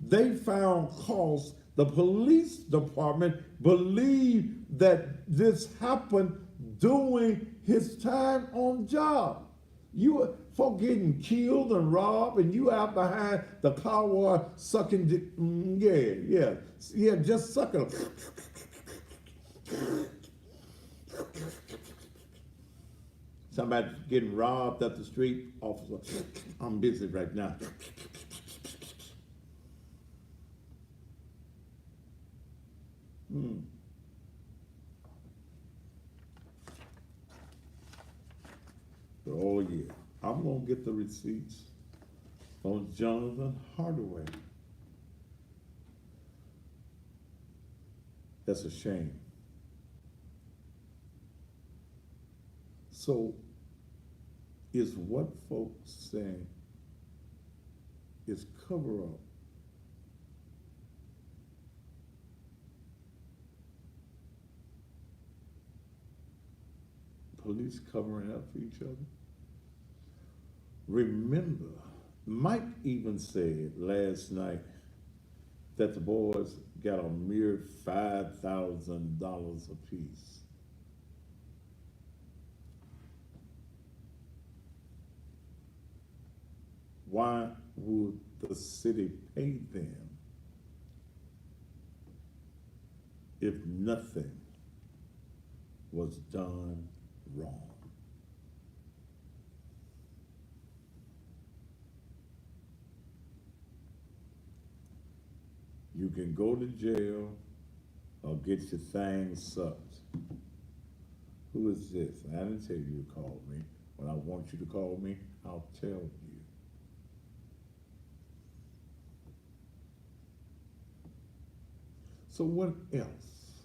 [SPEAKER 2] They found cause. The police department believed that this happened during his time on job. You for getting killed and robbed, and you out behind the car wash sucking. Yeah, just sucking. Somebody getting robbed up the street, officer. I'm busy right now. Oh yeah, I'm gonna get the receipts on Jonathan Hardaway. That's a shame. So, is what folks saying is cover up? Police covering up for each other? Remember, Mike even said last night that the boys got a mere $5,000 apiece. Why would the city pay them if nothing was done wrong? You can go to jail or get your thing sucked. Who is this? I didn't tell you to call me. When I want you to call me, I'll tell you. So what else?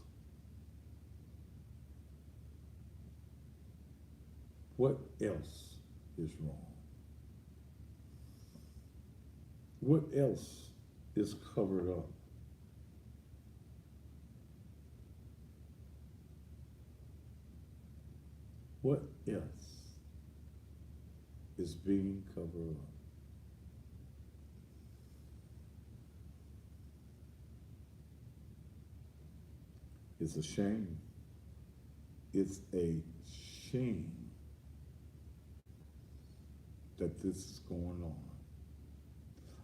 [SPEAKER 2] What else is wrong? What else is covered up? What else is being covered up? It's a shame. It's a shame that this is going on.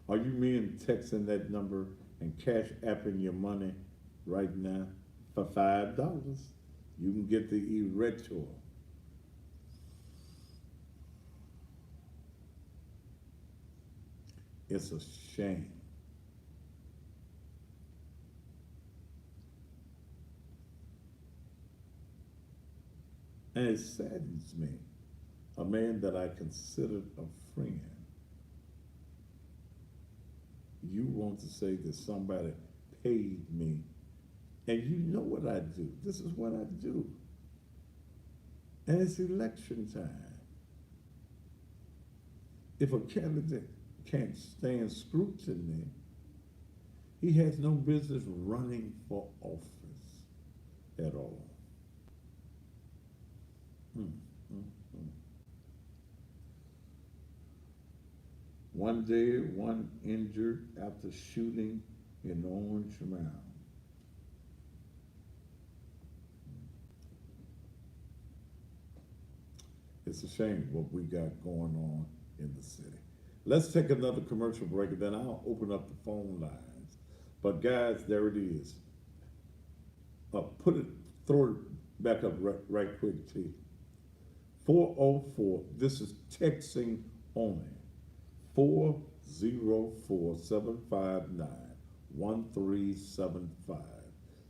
[SPEAKER 2] Are you men texting that number and cash apping your money right now for $5? You can get the e-retro. It's a shame. And it saddens me, a man that I considered a friend. You want to say that somebody paid me, and you know what I do. This is what I do. And it's election time. If a candidate can't stand scrutiny, he has no business running for office at all. One dead, one injured after shooting in Orange Mound. It's a shame what we got going on in the city. Let's take another commercial break and then I'll open up the phone lines. But guys, there it is. Throw it back up right quick, T. 404, this is texting only. 404-759-1375.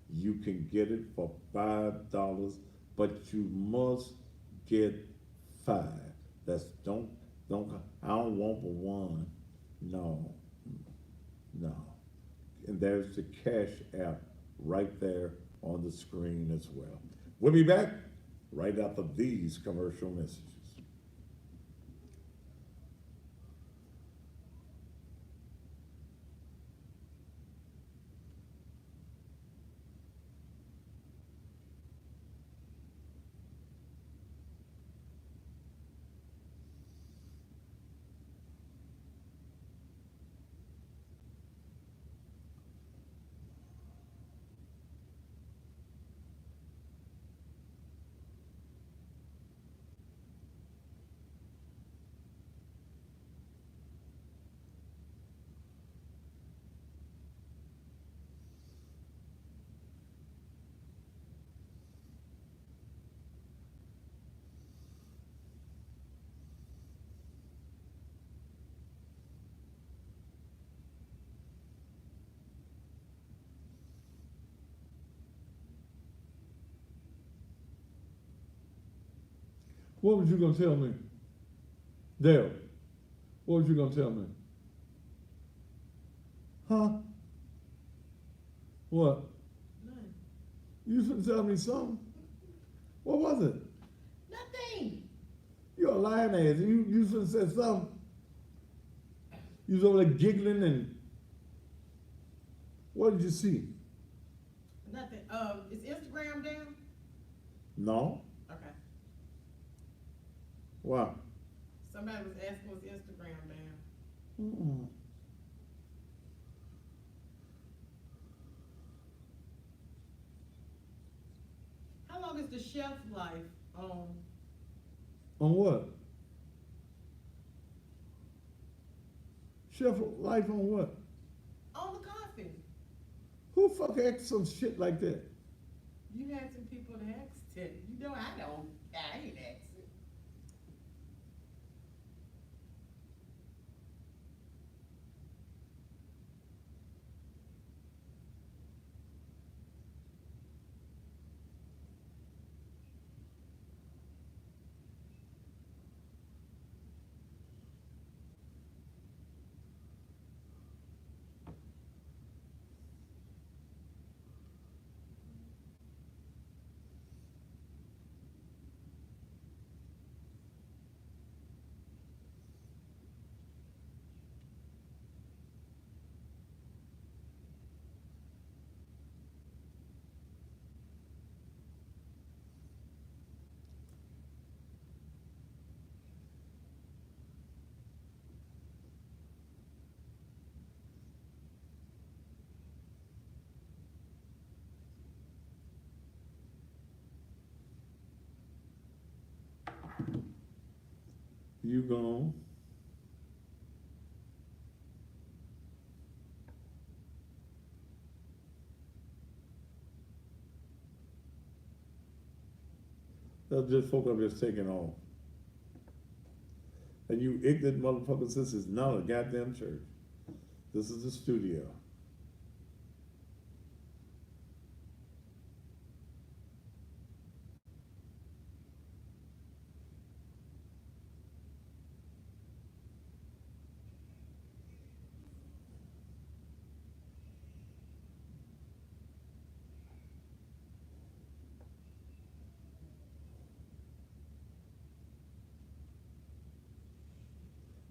[SPEAKER 2] You can get it for $5, but you must get 5. That's don't I don't want for one. No. And there's the Cash App right there on the screen as well. We'll be back right after these commercial messages. What was you gonna tell me? Dale, what was you gonna tell me? Huh? What?
[SPEAKER 1] None.
[SPEAKER 2] You should tell me something. What was it?
[SPEAKER 3] Nothing.
[SPEAKER 2] You're a lying ass. You should have said something. You was over there giggling and what did you see?
[SPEAKER 3] Nothing. Is Instagram down?
[SPEAKER 2] No.
[SPEAKER 3] Okay.
[SPEAKER 2] Why?
[SPEAKER 3] Somebody was asking was Instagram down.
[SPEAKER 2] Mm-mm.
[SPEAKER 3] How long is the shelf life on?
[SPEAKER 2] On what? Chef life on what?
[SPEAKER 3] On the coffee.
[SPEAKER 2] Who fuck asked some shit like that?
[SPEAKER 3] You had some people that asked it. You know I don't. I ain't asked it.
[SPEAKER 2] You gone? That's just folk up just taking off. And you ignorant motherfuckers, this is not a goddamn church. This is a studio.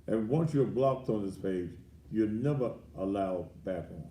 [SPEAKER 2] And once you're blocked on this page, you're never allowed back on.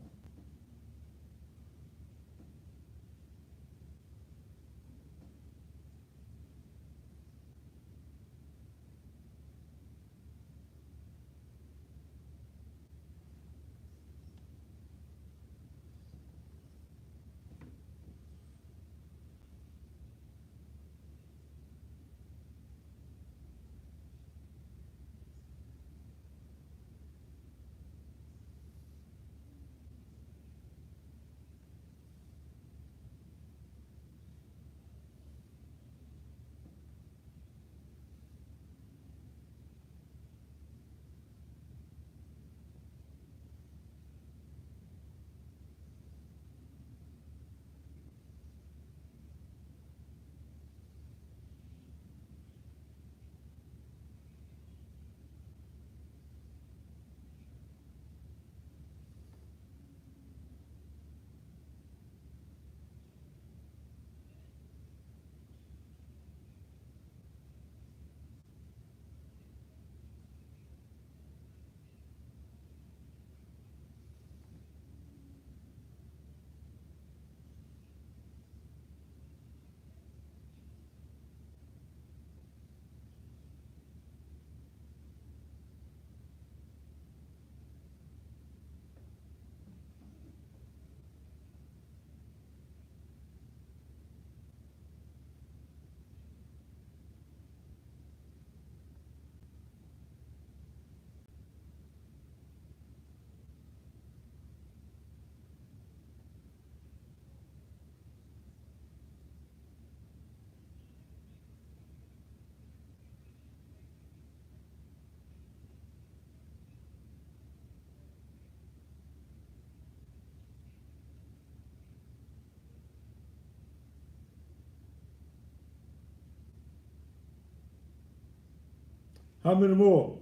[SPEAKER 2] How many more?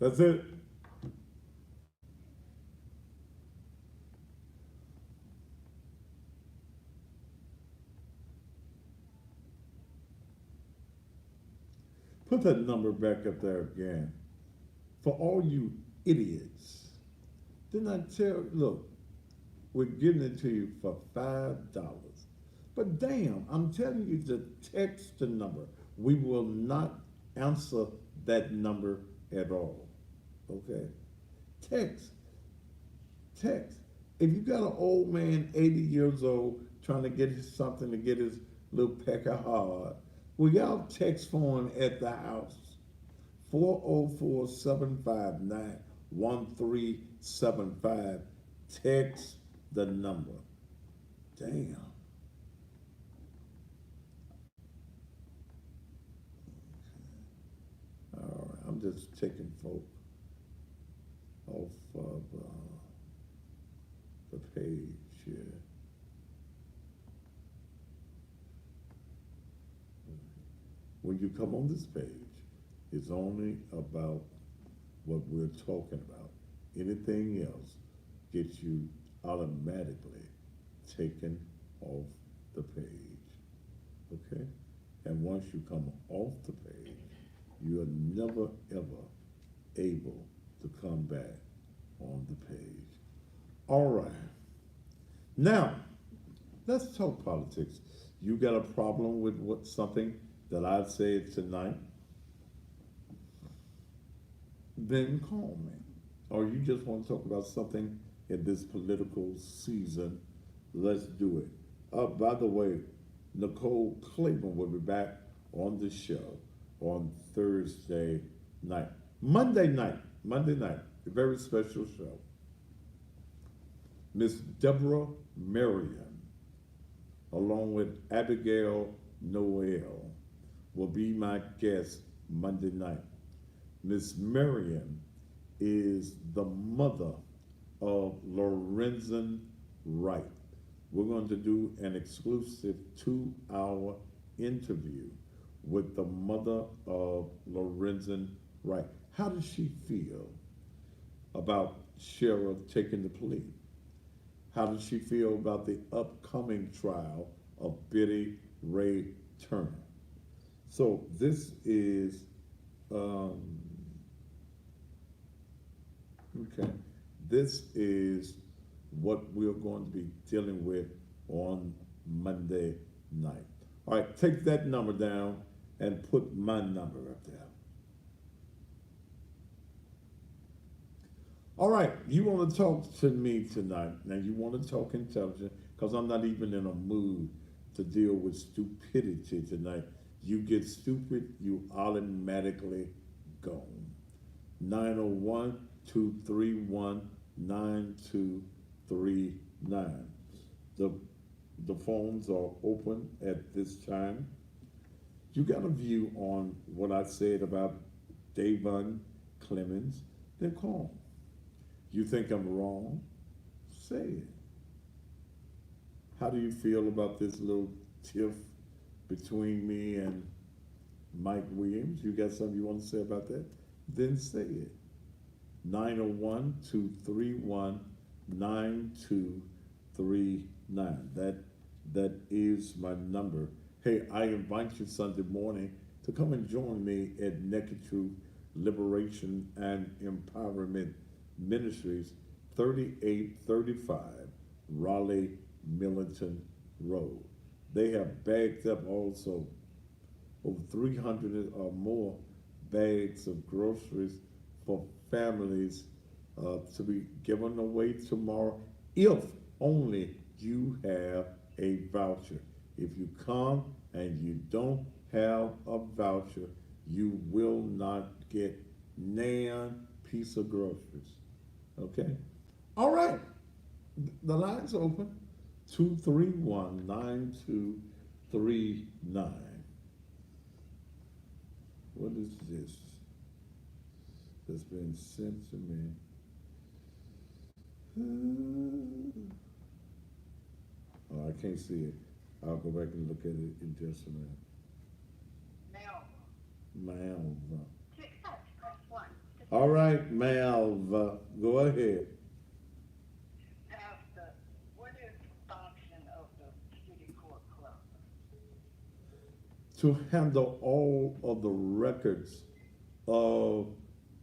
[SPEAKER 2] That's it. Put that number back up there again. For all you idiots, didn't I tell, look, we're giving it to you for $5. But damn, I'm telling you to text the number. We will not answer that number at all. Okay? Text. Text. If you got an old man, 80 years old, trying to get something to get his little peck of hard, well, y'all text for him at the house. 404-759-1375. Text the number. Damn. All right, I'm just taking folk off of the page here. When you come on this page, it's only about what we're talking about. Anything else gets you automatically taken off the page. Okay? And once you come off the page, you are never ever able to come back on the page. All right. Now, let's talk politics. You got a problem with what something that I said tonight? Then call me. Or you just want to talk about something in this political season, let's do it. By the way, Nicole Clemens will be back on the show on Thursday night. Monday night, a very special show. Miss Deborah Marion, along with Abigail Noel, will be my guest Monday night. Miss Marion is the mother of Lorenzen Wright. We're going to do an exclusive 2-hour interview with the mother of Lorenzen Wright. How does she feel about Sheriff taking the plea? How does she feel about the upcoming trial of Biddy Ray Turner? So this is, okay, this is what we're going to be dealing with on Monday night. All right, take that number down and put my number up there. All right, you want to talk to me tonight. Now, you want to talk intelligent, because I'm not even in a mood to deal with stupidity tonight. You get stupid, you automatically go. 901-231-9239. The phones are open at this time. You got a view on what I said about Devan Clemens, then call. You think I'm wrong? Say it. How do you feel about this little tiff between me and Mike Williams? You got something you want to say about that? Then say it. 901-231-9239. That is my number. Hey, I invite you Sunday morning to come and join me at Naked Truth Liberation and Empowerment Ministries, 3835 Raleigh, Millington Road. They have bagged up also over 300 or more bags of groceries for families to be given away tomorrow if only you have a voucher. If you come and you don't have a voucher, you will not get nan piece of groceries. Okay? All right. The line's open. 231-9239. What is this that's been sent to me? Oh, I can't see it. I'll go back and look at it in just a minute. Malva. All right, Malva, go ahead.
[SPEAKER 4] Pastor, what is the function of the city court clerk?
[SPEAKER 2] To handle all of the records of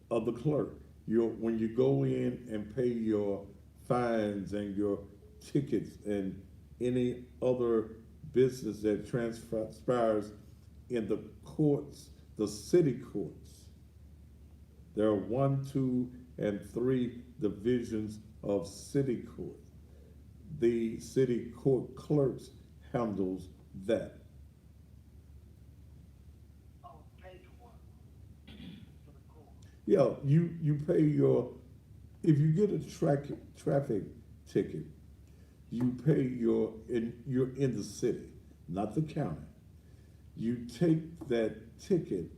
[SPEAKER 2] the clerk. When you go in and pay your fines and your tickets and any other business that transpires in the courts, the city courts. There are 1, 2, and 3 divisions of city court. The city court clerks handles that.
[SPEAKER 4] Oh, paperwork for the court.
[SPEAKER 2] Yeah, you pay your, if you get a traffic ticket, you pay you're in the city, not the county. You take that ticket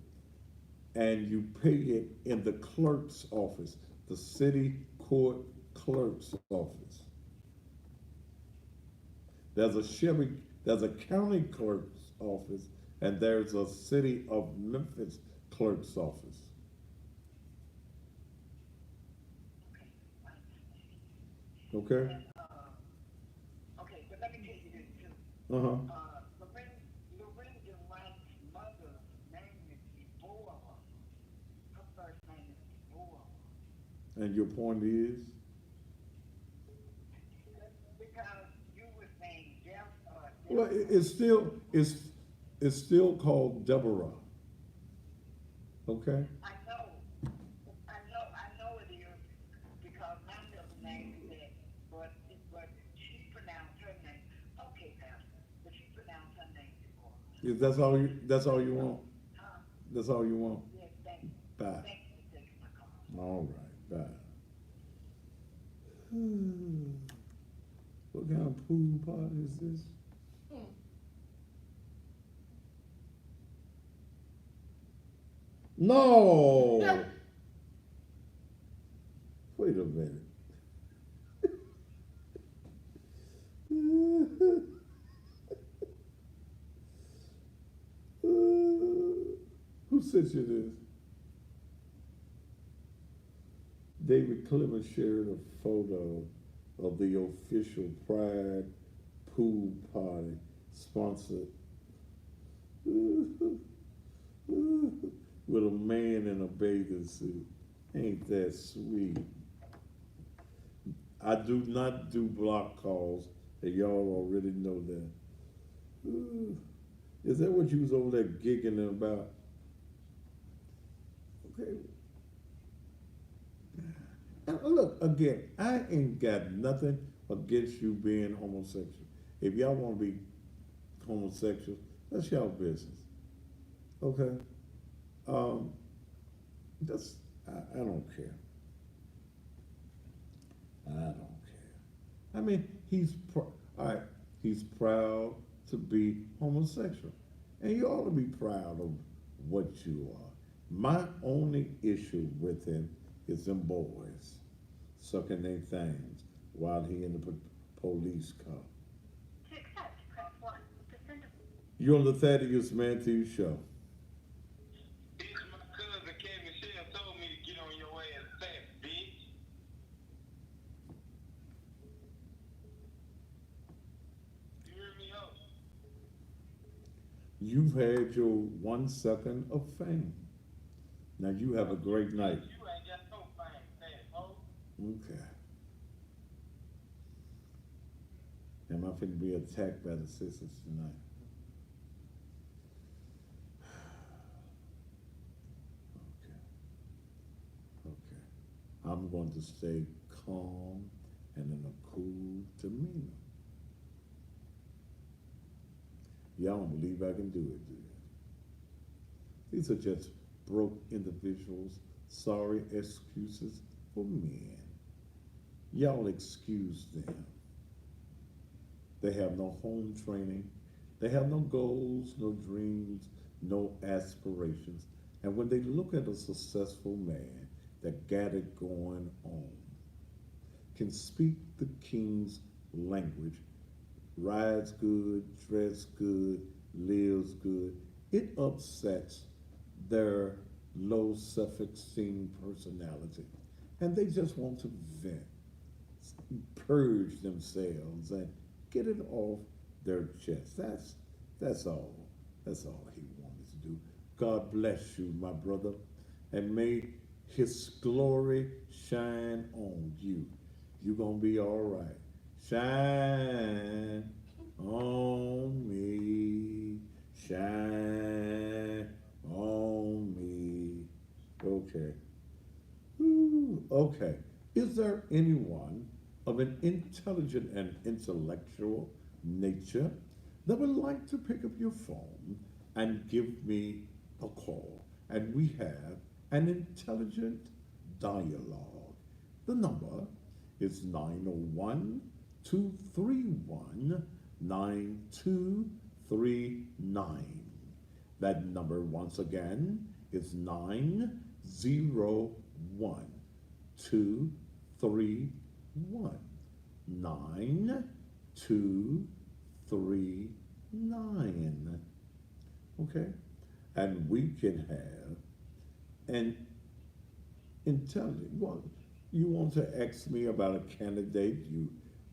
[SPEAKER 2] and you pay it in the clerk's office, the city court clerk's office. There's a county clerk's office, and there's a city of Memphis clerk's office. Okay?
[SPEAKER 4] Okay, but let me tell you this too.
[SPEAKER 2] Uh-huh.
[SPEAKER 4] Lorinda Wright's mother's name is Deborah. Her first name is Deborah.
[SPEAKER 2] And your point is?
[SPEAKER 4] Because you were saying
[SPEAKER 2] Well, it's still called Deborah. Okay?
[SPEAKER 4] I know it is because my middle name is that, but she pronounced her name. Okay, Pastor, but she pronounced her name before.
[SPEAKER 2] That's all you want?
[SPEAKER 4] Huh?
[SPEAKER 2] That's all you want?
[SPEAKER 4] Yes, thank you.
[SPEAKER 2] Bye.
[SPEAKER 4] Thank you for taking my call.
[SPEAKER 2] All right, bye. What kind of pool party is this? No! Wait a minute. Who sent you this? David Clemens shared a photo of the official Pride pool party sponsored with a man in a bathing suit. Ain't that sweet? I do not do block calls, and y'all already know that. Is that what you was over there giggling about? Okay. And look, again, I ain't got nothing against you being homosexual. If y'all want to be homosexual, that's y'all business. Okay? I don't care. I don't care. I mean, he's proud to be homosexual. And you ought to be proud of what you are. My only issue with him is them boys sucking their things while he in the police car.
[SPEAKER 4] To accept, press 1. To send a...
[SPEAKER 2] You're on the Thaddeus Matthews Show.
[SPEAKER 5] Bitch, my cousin Kevin Shell told me to get on your ass fast, bitch. You hear me out?
[SPEAKER 2] You've had your 1 second of fame. Now you have a great night.
[SPEAKER 5] You ain't got no fame, fast, ho.
[SPEAKER 2] Okay. Am I finna be attacked by the sisters tonight? Okay. Okay. I'm going to stay calm and in a cool demeanor. Y'all don't believe I can do it, do you? These are just broke individuals, sorry excuses for men. Y'all excuse them. They have no home training. They have no goals, no dreams, no aspirations. And when they look at a successful man that got it going on, can speak the king's language, rides good, dress good, lives good, it upsets their low self-esteem personality. And they just want to vent, purge themselves and get it off their chest. That's all. That's all he wanted to do. God bless you, my brother, and may his glory shine on you. You're gonna be all right. Shine on me, shine on me. Okay. Ooh, okay. Is there anyone of an intelligent and intellectual nature that would like to pick up your phone and give me a call? And we have an intelligent dialogue. The number is 901-231-9239. That number once again is 901-231-9239. Okay? And we can have an intelligent one. You want to ask me about a candidate, you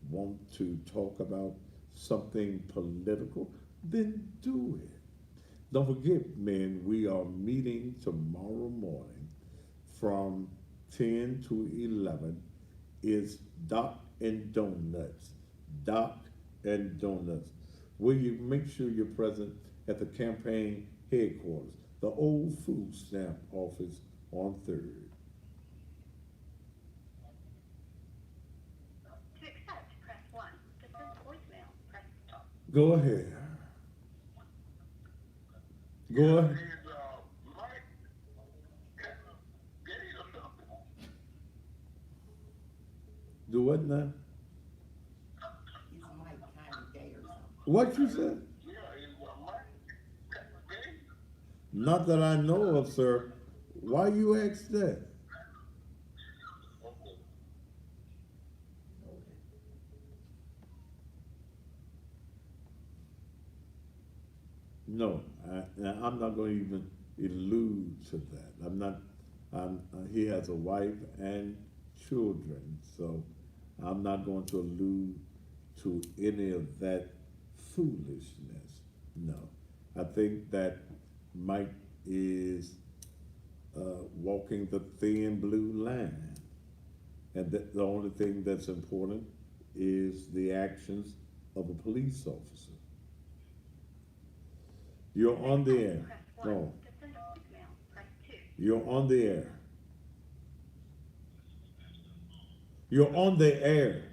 [SPEAKER 2] want to talk about something political, then do it. Don't forget, men, we are meeting tomorrow morning from 10 to 11. Is Doc and Donuts. Doc and Donuts. Will you make sure you're present at the campaign headquarters, the old food stamp office on 3rd.
[SPEAKER 4] To accept, press 1. To send voicemail, press stop.
[SPEAKER 2] Go ahead. Go ahead. Do what now?
[SPEAKER 3] He's Mike kind of gay or something.
[SPEAKER 2] What you said? Not that I know of, sir. Why you ask that? No, I'm not going to even allude to that. I'm not. He has a wife and children, so I'm not going to allude to any of that foolishness. No, I think that Mike is walking the thin blue line, and that the only thing that's important is the actions of a police officer. You're on the air. No. You're on the air. You're on the air.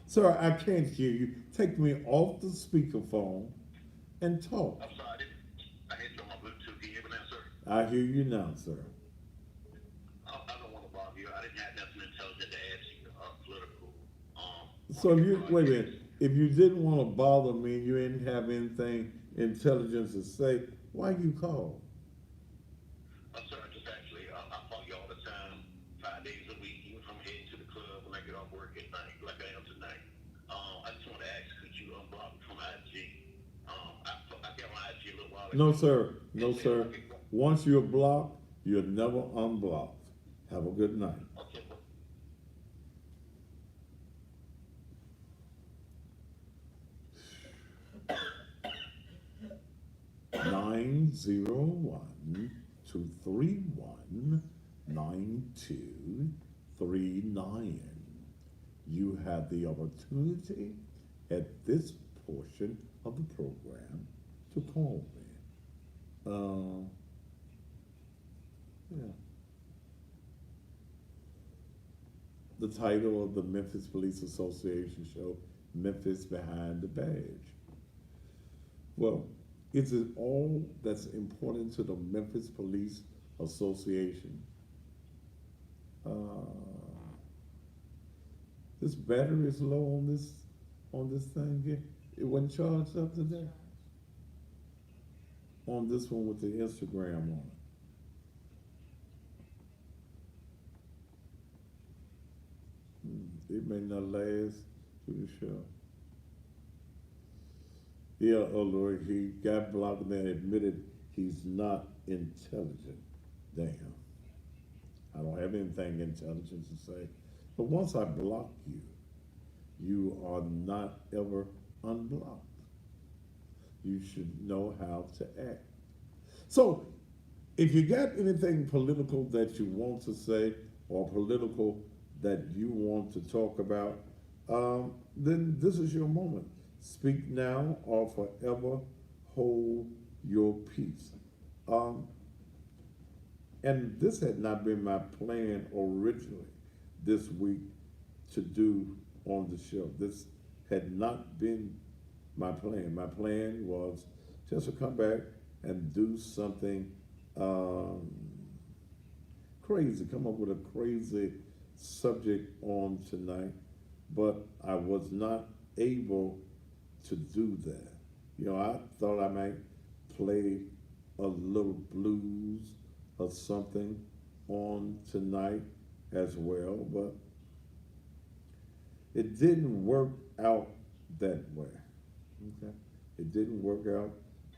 [SPEAKER 2] Sir, I can't hear you. Take me off the speakerphone and talk.
[SPEAKER 5] I'm sorry, I hit you on my Bluetooth. Can you hear me now, sir?
[SPEAKER 2] I hear you now, sir.
[SPEAKER 5] I don't want to bother you. I didn't have nothing intelligent to ask you, political.
[SPEAKER 2] So if you, wait a minute, if you didn't want to bother me and you didn't have anything intelligent to say, why you call?
[SPEAKER 5] Sir, I just actually, I call you all the time, 5 days a week, even from heading to the club when I get off work at night, like I am tonight. I just want to ask, could you unblock me from IG? I got my IG a little while ago.
[SPEAKER 2] No, sir. No, sir. Once you're blocked, you're never unblocked. Have a good night.
[SPEAKER 5] Okay.
[SPEAKER 2] 901-231-9239. you have the opportunity at this portion of the program to call me. Yeah. The title of the Memphis Police Association show, Memphis Behind the Badge. Well, is it all that's important to the Memphis Police Association? This battery is low on this thing here. It wasn't charged up today. On this one with the Instagram on it. It may not last through the show. Yeah, oh Lord, he got blocked and then admitted he's not intelligent. Damn. I don't have anything intelligent to say. But once I block you, you are not ever unblocked. You should know how to act. So, if you got anything political that you want to say or political that you want to talk about, then this is your moment. Speak now or forever hold your peace. And this had not been my plan originally this week to do on the show. This had not been my plan. My plan was just to come back and do something crazy, come up with a crazy subject on tonight, but I was not able to do that. You know, I thought I might play a little blues or something on tonight as well, but it didn't work out that way. Okay? It didn't work out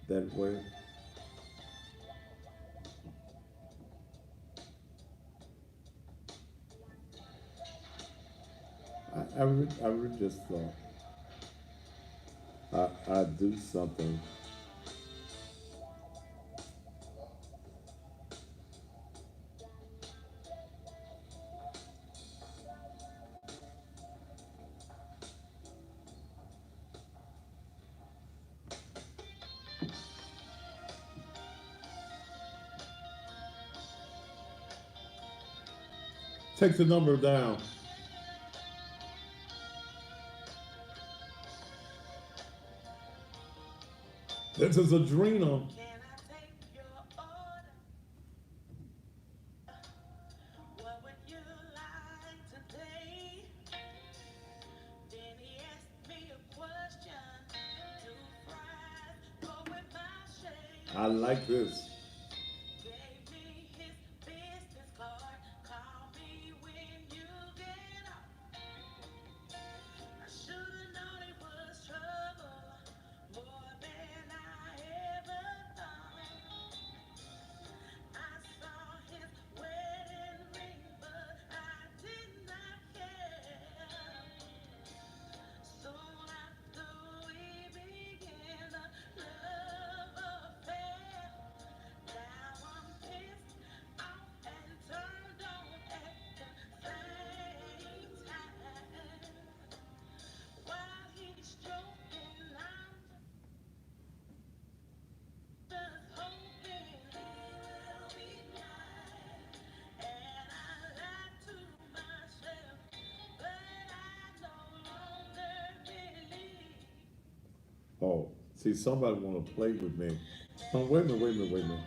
[SPEAKER 2] that way. I really just thought I'd do something. Take the number down. This is Adrena.
[SPEAKER 3] Can I take your order? What would you like today? Then he asked me a question. Two fries, go with my shade.
[SPEAKER 2] I like this.
[SPEAKER 3] Gave me his business card. Call me when you get off. I should've known it was trouble, more than I ever thought. I saw his wedding ring, but I did not care. Soon after we began a love affair. Now I'm pissed off and turned on at the same time. While he's stroking, I'm just hoping he will be mine. And I lied to myself, but I no longer believe.
[SPEAKER 2] Oh, see, somebody want to play with me. Oh, wait a minute, wait a minute, wait a minute.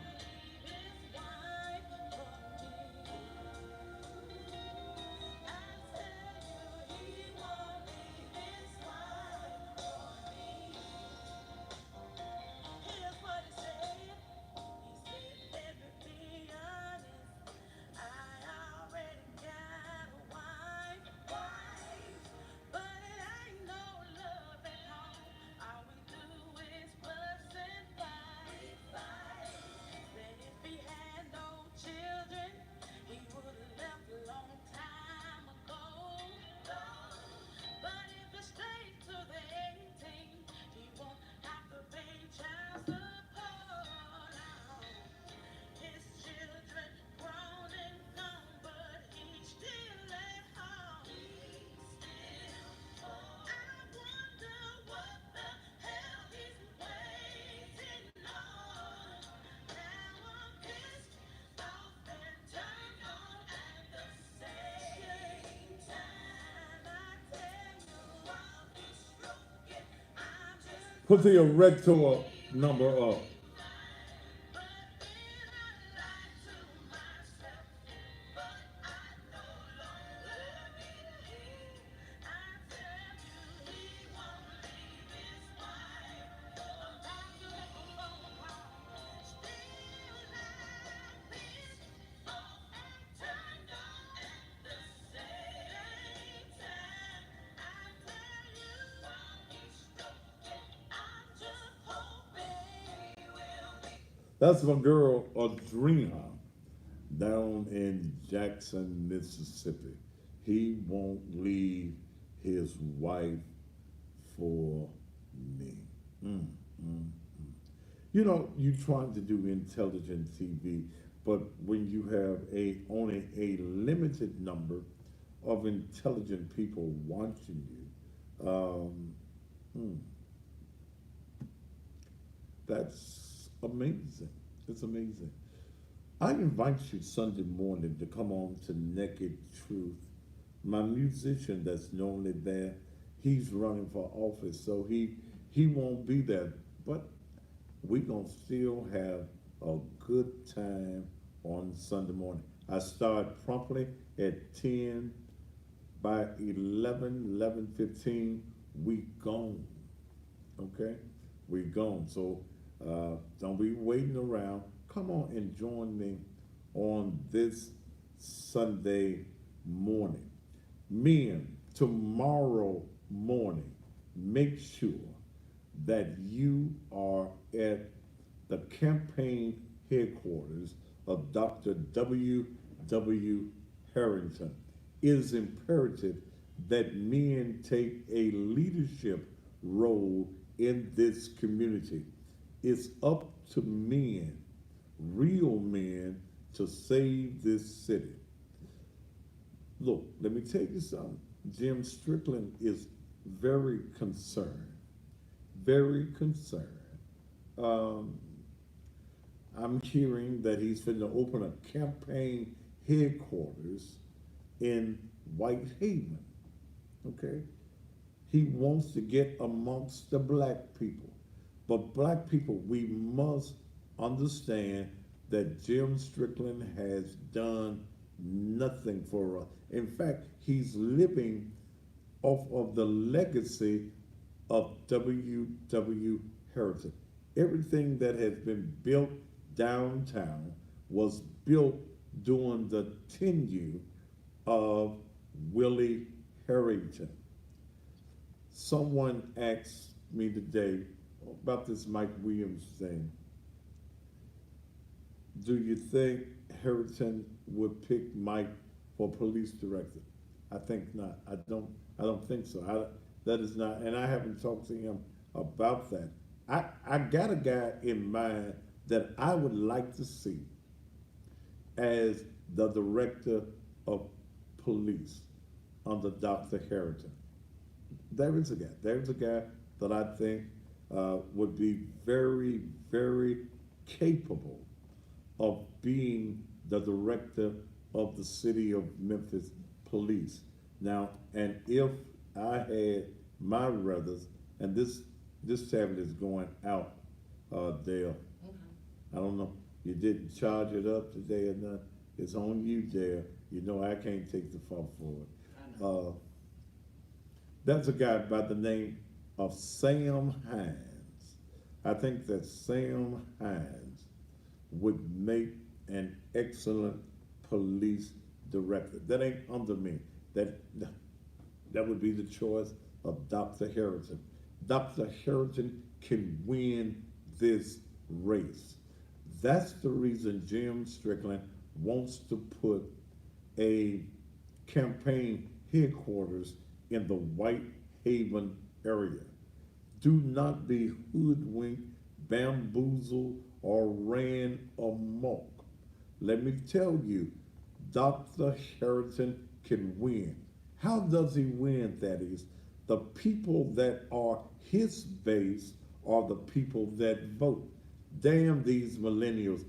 [SPEAKER 2] Put the erector number up.
[SPEAKER 3] But then I lied to myself. But I no longer believe. I tell you, he won't leave his wife. About to make a phone call. Still like this. Off and turned on at the same time. I tell you, while he's stroking, I'm just hoping he will be.
[SPEAKER 2] That's my girl Adrena down in Jackson, Mississippi. He won't leave his wife for me. Mm, mm. You know, you trying to do intelligent TV, but when you have a only a limited number of intelligent people watching you, mm, that's amazing. It's amazing. I invite you Sunday morning to come on to Naked Truth. My musician that's normally there, he's running for office, so he won't be there. But we gonna still have a good time on Sunday morning. I start promptly at 10. By 11:15, we gone. Okay? We gone. So don't be waiting around. Come on and join me on this Sunday morning. Men, tomorrow morning, make sure that you are at the campaign headquarters of Dr. W. Harrington. It is imperative that men take a leadership role in this community. It's up to men, real men, to save this city. Look, let me tell you something. Jim Strickland is very concerned, very concerned. Um, I'm hearing that he's going to open a campaign headquarters in Whitehaven. Okay? He wants to get amongst the black people. But black people, we must understand that Jim Strickland has done nothing for us. In fact, he's living off of the legacy of W. Harrington. Everything that has been built downtown was built during the tenure of Willie Harrington. Someone asked me today about this Mike Williams thing. Do you think Harrington would pick Mike for police director? I think not. I don't think so. That is not, and I haven't talked to him about that. I got a guy in mind that I would like to see as the director of police under Dr. Harrington. There is a guy. There's a guy that I think would be very, very capable of being the director of the city of Memphis police. Now, and if I had my brothers, and this tablet is going out, Dale. I don't know. You didn't charge it up today or not. It's on you, Dale. You know I can't take the fault for it. That's a guy by the name of Sam Hines. I think that Sam Hines would make an excellent police director. That ain't under me. That would be the choice of Dr. Harrington. Dr. Harrington can win this race. That's the reason Jim Strickland wants to put a campaign headquarters in the Whitehaven area. Do not be hoodwinked, bamboozled, or ran amok. Let me tell you, Dr. Harrington can win. How does he win, that is? The people that are his base are the people that vote. Damn these millennials.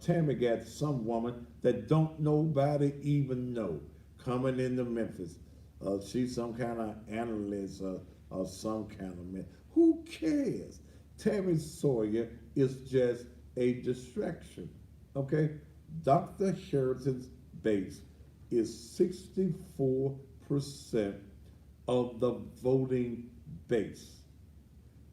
[SPEAKER 2] Tammy got some woman that don't nobody even know coming into Memphis. She's some kind of analyst or some kind of man. Who cares? Tammy Sawyer is just a distraction. Okay? Dr. Harrington's base is 64% of the voting base.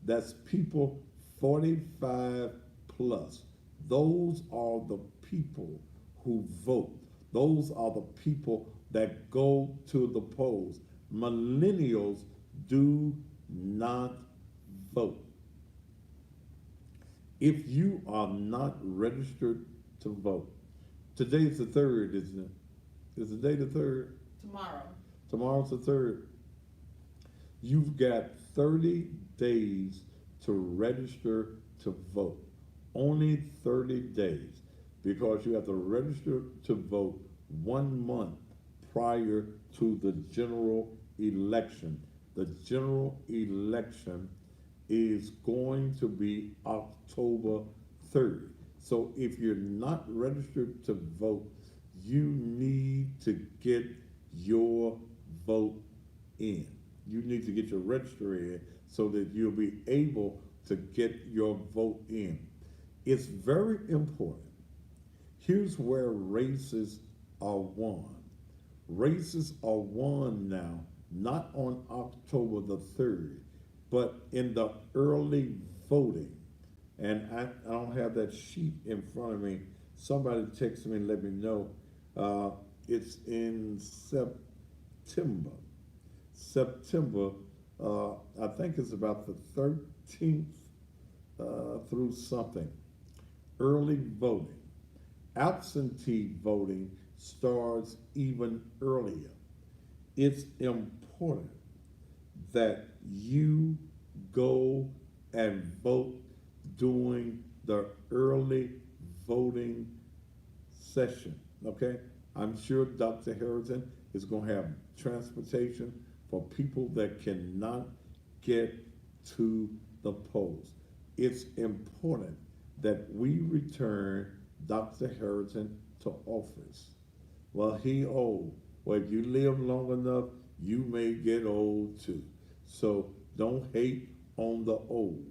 [SPEAKER 2] That's people 45 plus. Those are the people who vote. Those are the people that go to the polls. Millennials do not vote. If you are not registered to vote, today's the 3rd, isn't it? Is the day the 3rd?
[SPEAKER 1] Tomorrow.
[SPEAKER 2] Tomorrow's the 3rd. You've got 30 days to register to vote. Only 30 days, because you have to register to vote 1 month prior to the general election. The general election is going to be October 3rd. So if you're not registered to vote, you need to get your vote in. You need to get your register in so that you'll be able to get your vote in. It's very important. Here's where races are won. Races are won now, not on October the 3rd, but in the early voting. And I don't have that sheet in front of me. Somebody text me and let me know. It's in September. I think it's about the 13th through something. Early voting. Absentee voting starts even earlier. It's important that you go and vote during the early voting session, okay? I'm sure Dr. Harrington is going to have transportation for people that cannot get to the polls. It's important that we return Dr. Harrington to office. Well, he old. Well, if you live long enough, you may get old too. So don't hate on the old.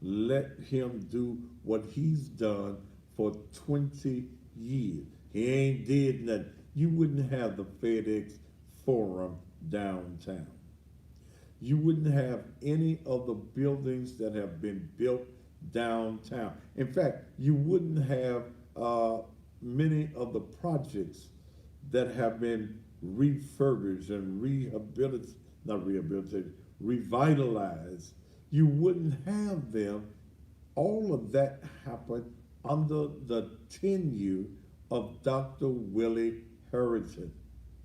[SPEAKER 2] Let him do what he's done for 20 years. He ain't did nothing. You wouldn't have the FedEx Forum downtown. You wouldn't have any of the buildings that have been built downtown. In fact, you wouldn't have many of the projects that have been refurbished and revitalized. You wouldn't have them. All of that happened under the tenure of Dr. Willie Harrington.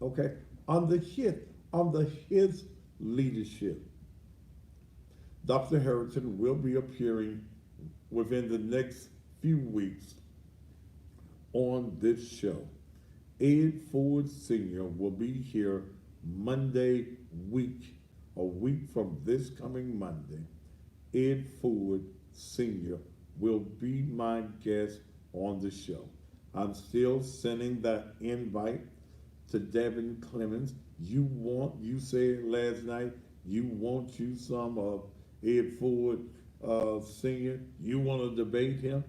[SPEAKER 2] Okay? Under his leadership. Dr. Harrington will be appearing within the next few weeks on this show. Ed Ford Sr. will be here Monday week, a week from this coming Monday. Ed Ford Sr. will be my guest on the show. I'm still sending that invite to Devan Clemens. You said last night, you want you some of Ed Ford Sr., you want to debate him,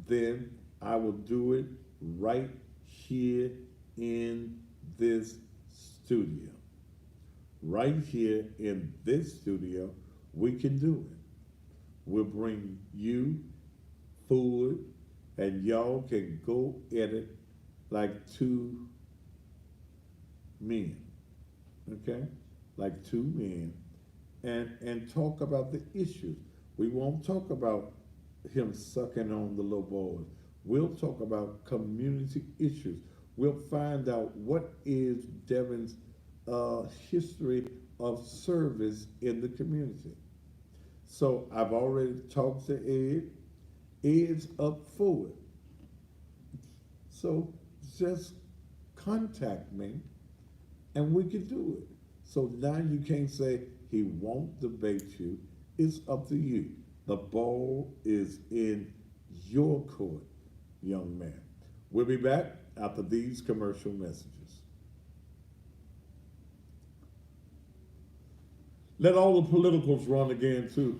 [SPEAKER 2] then I will do it right here in this studio. Right here in this studio, we can do it. We'll bring you food, and y'all can go at it like two men, okay? Like two men, and talk about the issues. We won't talk about him sucking on the little boys. We'll talk about community issues. We'll find out what is Devan's history of service in the community. So I've already talked to Ed. Ed's up for it. So just contact me and we can do it. So now you can't say he won't debate you. It's up to you. The ball is in your court, young man. We'll be back after these commercial messages. Let all the politicals run again too.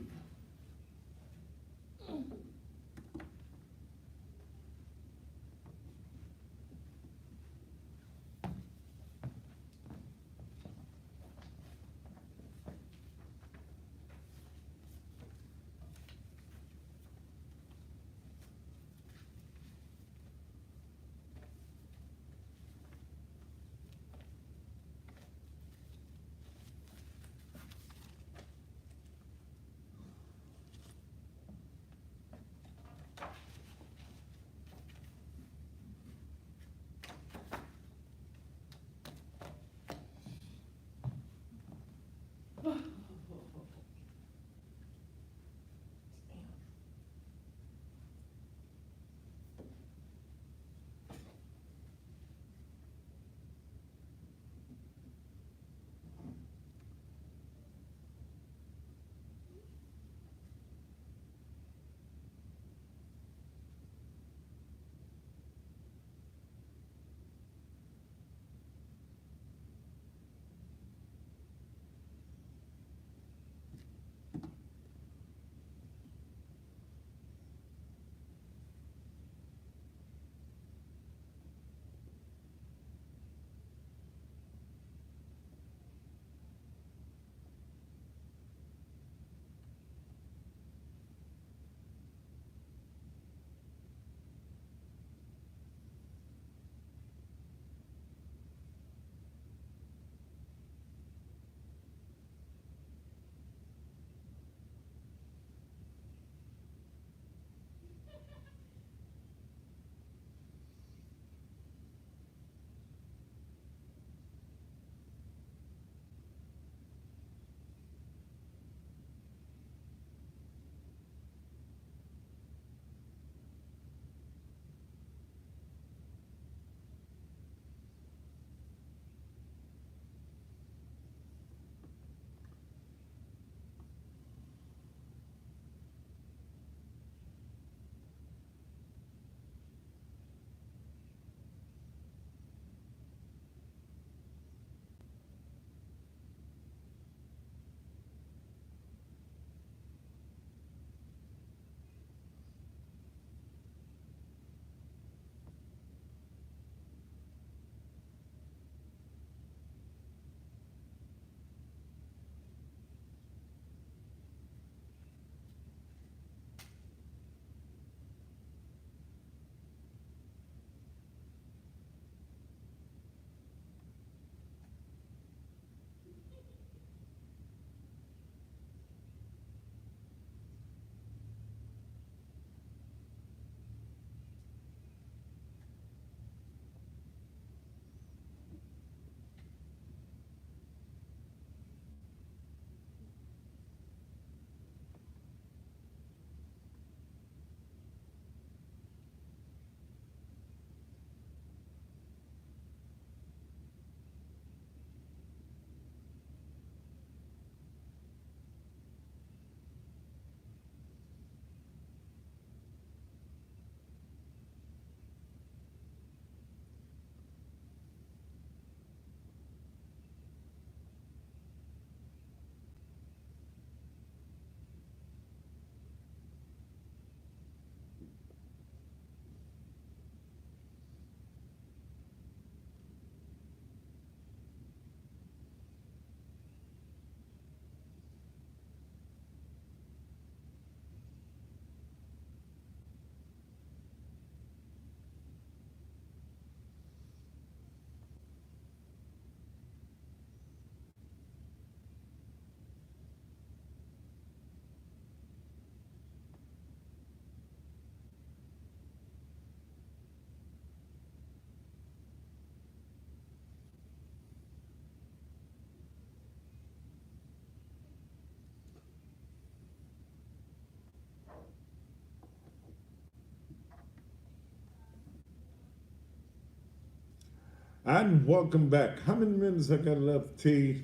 [SPEAKER 2] And welcome back. How many minutes I got left, T?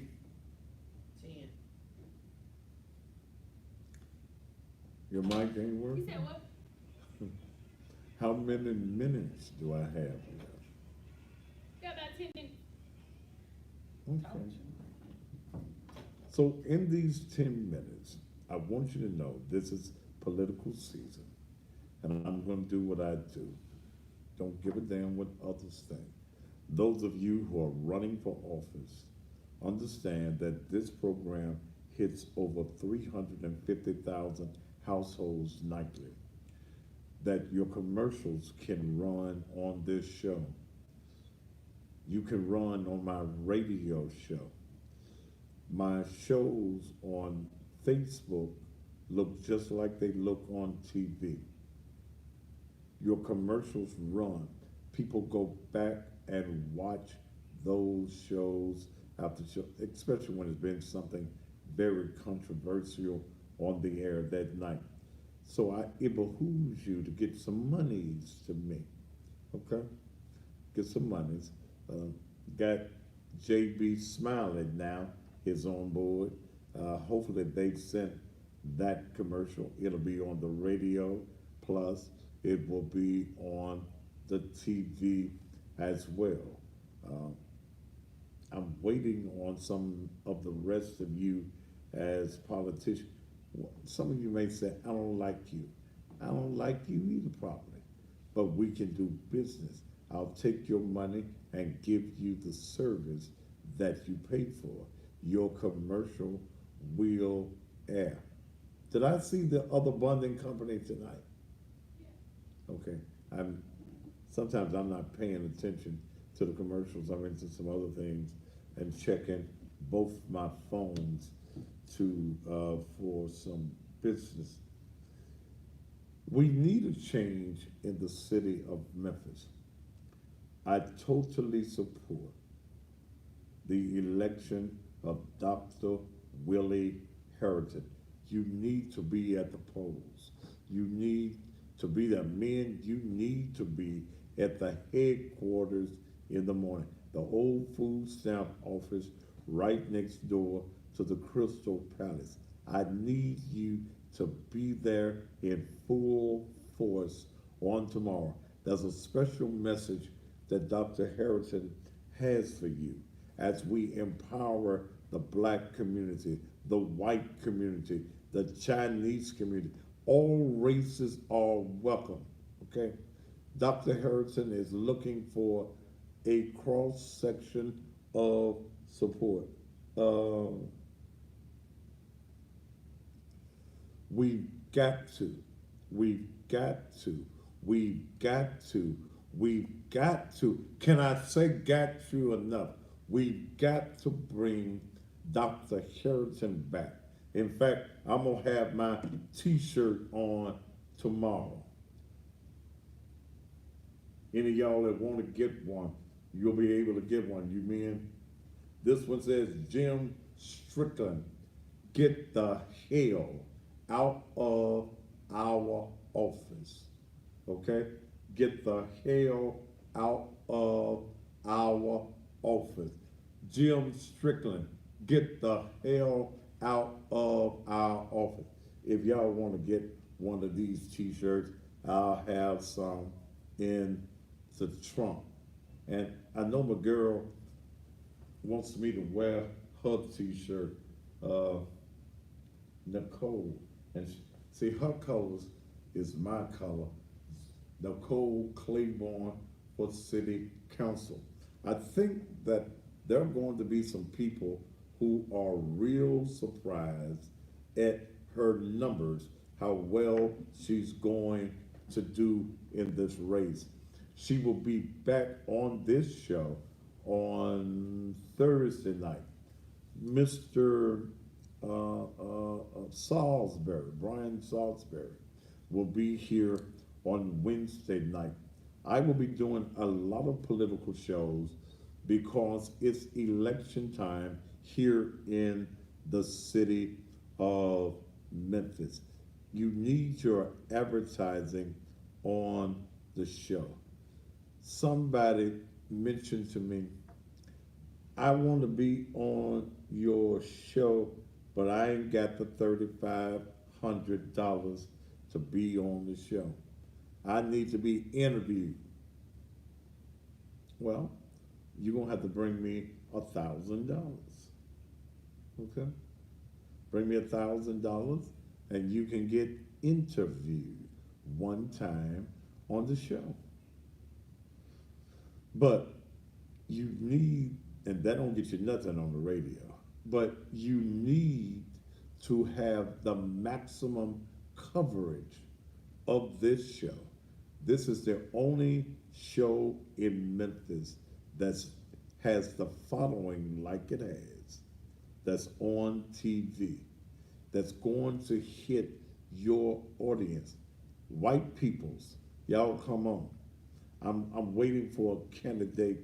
[SPEAKER 1] 10.
[SPEAKER 2] Your mic ain't
[SPEAKER 6] You
[SPEAKER 2] working?
[SPEAKER 6] said what?
[SPEAKER 2] How many minutes do I have left?
[SPEAKER 6] Got about 10 minutes.
[SPEAKER 2] Okay. So in these 10 minutes, I want you to know this is political season. And I'm going to do what I do. Don't give a damn what others think. Those of you who are running for office, understand that this program hits over 350,000 households nightly. That your commercials can run on this show. You can run on my radio show. My shows on Facebook look just like they look on TV. Your commercials run. People go back and watch those shows after show, especially when it's been something very controversial on the air that night. So it behooves you to get some monies to me, okay? Get some monies. Got JB smiling now is on board. Hopefully they've sent that commercial. It'll be on the radio, plus it will be on the TV as well. I'm waiting on some of the rest of you as politicians. Some of you may say, I don't like you. I don't like you either, probably. But we can do business. I'll take your money and give you the service that you paid for. Your commercial will air. Did I see the other bonding company tonight? Okay. Sometimes I'm not paying attention to the commercials. I'm into some other things and checking both my phones for some business. We need a change in the city of Memphis. I totally support the election of Dr. Willie Harrington. You need to be at the polls. You need to be there. Men, you need to be at the headquarters in the morning. The old food stamp office right next door to the Crystal Palace. I need you to be there in full force on tomorrow. There's a special message that Dr. Harrington has for you as we empower the black community, the white community, the Chinese community. All races are welcome, okay? Dr. Harrington is looking for a cross-section of support. We've got to, can I say got to enough? We've got to bring Dr. Harrington back. In fact, I'm gonna have my t-shirt on tomorrow. Any of y'all that wanna get one, you'll be able to get one, you men. This one says, Jim Strickland, get the hell out of our office, okay? Get the hell out of our office. Jim Strickland, get the hell out of our office. If y'all want to get one of these t-shirts, I'll have some in the trunk. And I know my girl wants me to wear her t-shirt, Nicole. And see, her colors is my color. Nicole Claiborne for City Council. I think that there are going to be some people who are real surprised at her numbers, how well she's going to do in this race. She will be back on this show on Thursday night. Mr. Salisbury, Brian Salisbury, will be here on Wednesday night. I will be doing a lot of political shows because it's election time here in the city of Memphis. You need your advertising on the show. Somebody mentioned to me, I want to be on your show, but I ain't got the $3,500 to be on the show. I need to be interviewed. Well, you're gonna have to bring me $1,000. Okay? Bring me $1,000 and you can get interviewed one time on the show. But you need, and that don't get you nothing on the radio, but you need to have the maximum coverage of this show. This is the only show in Memphis that has the following like it has, that's on TV, that's going to hit your audience. White peoples, y'all come on. I'm waiting for a candidate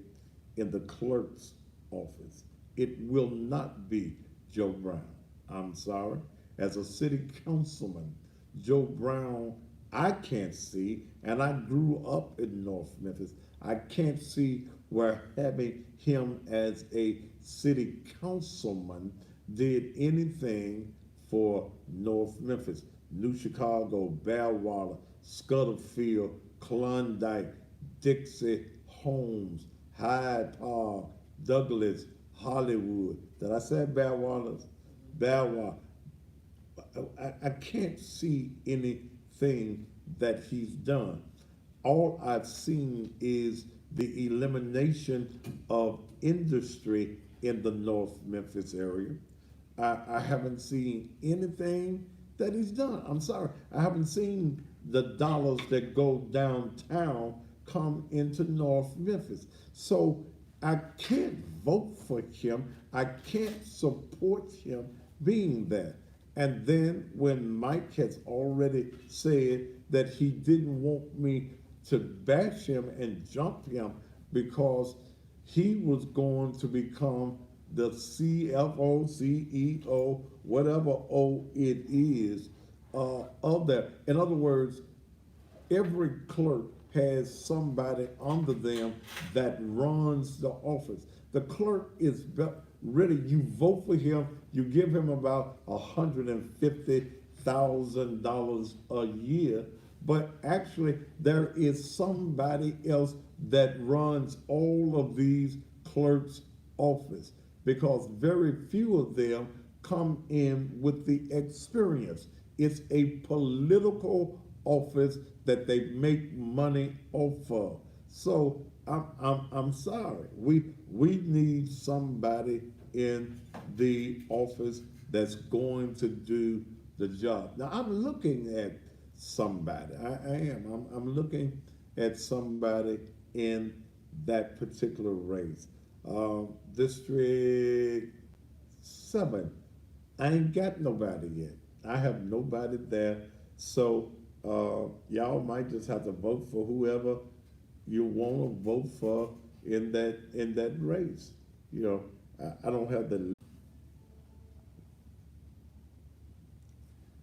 [SPEAKER 2] in the clerk's office. It will not be Joe Brown. I'm sorry. As a city councilman, Joe Brown, I can't see, and I grew up in North Memphis. I can't see where having him as a city councilman did anything for North Memphis. New Chicago, Bellwater, Scutterfield, Klondike, Dixie, Holmes, Hyde Park, Douglas, Hollywood. Did I say Bellwater? Bellwater. I can't see anything that he's done. All I've seen is the elimination of industry in the North Memphis area. I haven't seen anything that he's done. I'm sorry. I haven't seen the dollars that go downtown come into North Memphis. So I can't vote for him. I can't support him being there. And then when Mike has already said that he didn't want me to bash him and jump him because he was going to become the CFO, CEO, whatever O it is, of that. In other words, every clerk has somebody under them that runs the office. The clerk is really, you vote for him, you give him about $150,000 a year, but actually there is somebody else that runs all of these clerks' office, because very few of them come in with the experience. It's a political office that they make money off of. So I'm sorry. We need somebody in the office that's going to do the job. Now I'm looking at somebody. I am. I'm looking at somebody in that particular race. District 7. I ain't got nobody yet. I have nobody there. So y'all might just have to vote for whoever you want to vote for in that race. You know, I don't have the.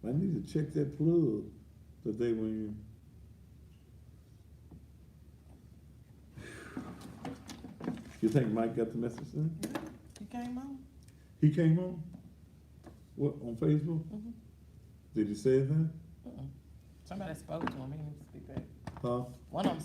[SPEAKER 2] I need to check that plug today when you. You think Mike got the message then?
[SPEAKER 1] You came on?
[SPEAKER 2] He came on? What, on Facebook?
[SPEAKER 1] Mhm.
[SPEAKER 2] Did he say that?
[SPEAKER 1] Somebody spoke to him, he didn't speak back.
[SPEAKER 2] Huh?
[SPEAKER 1] One of them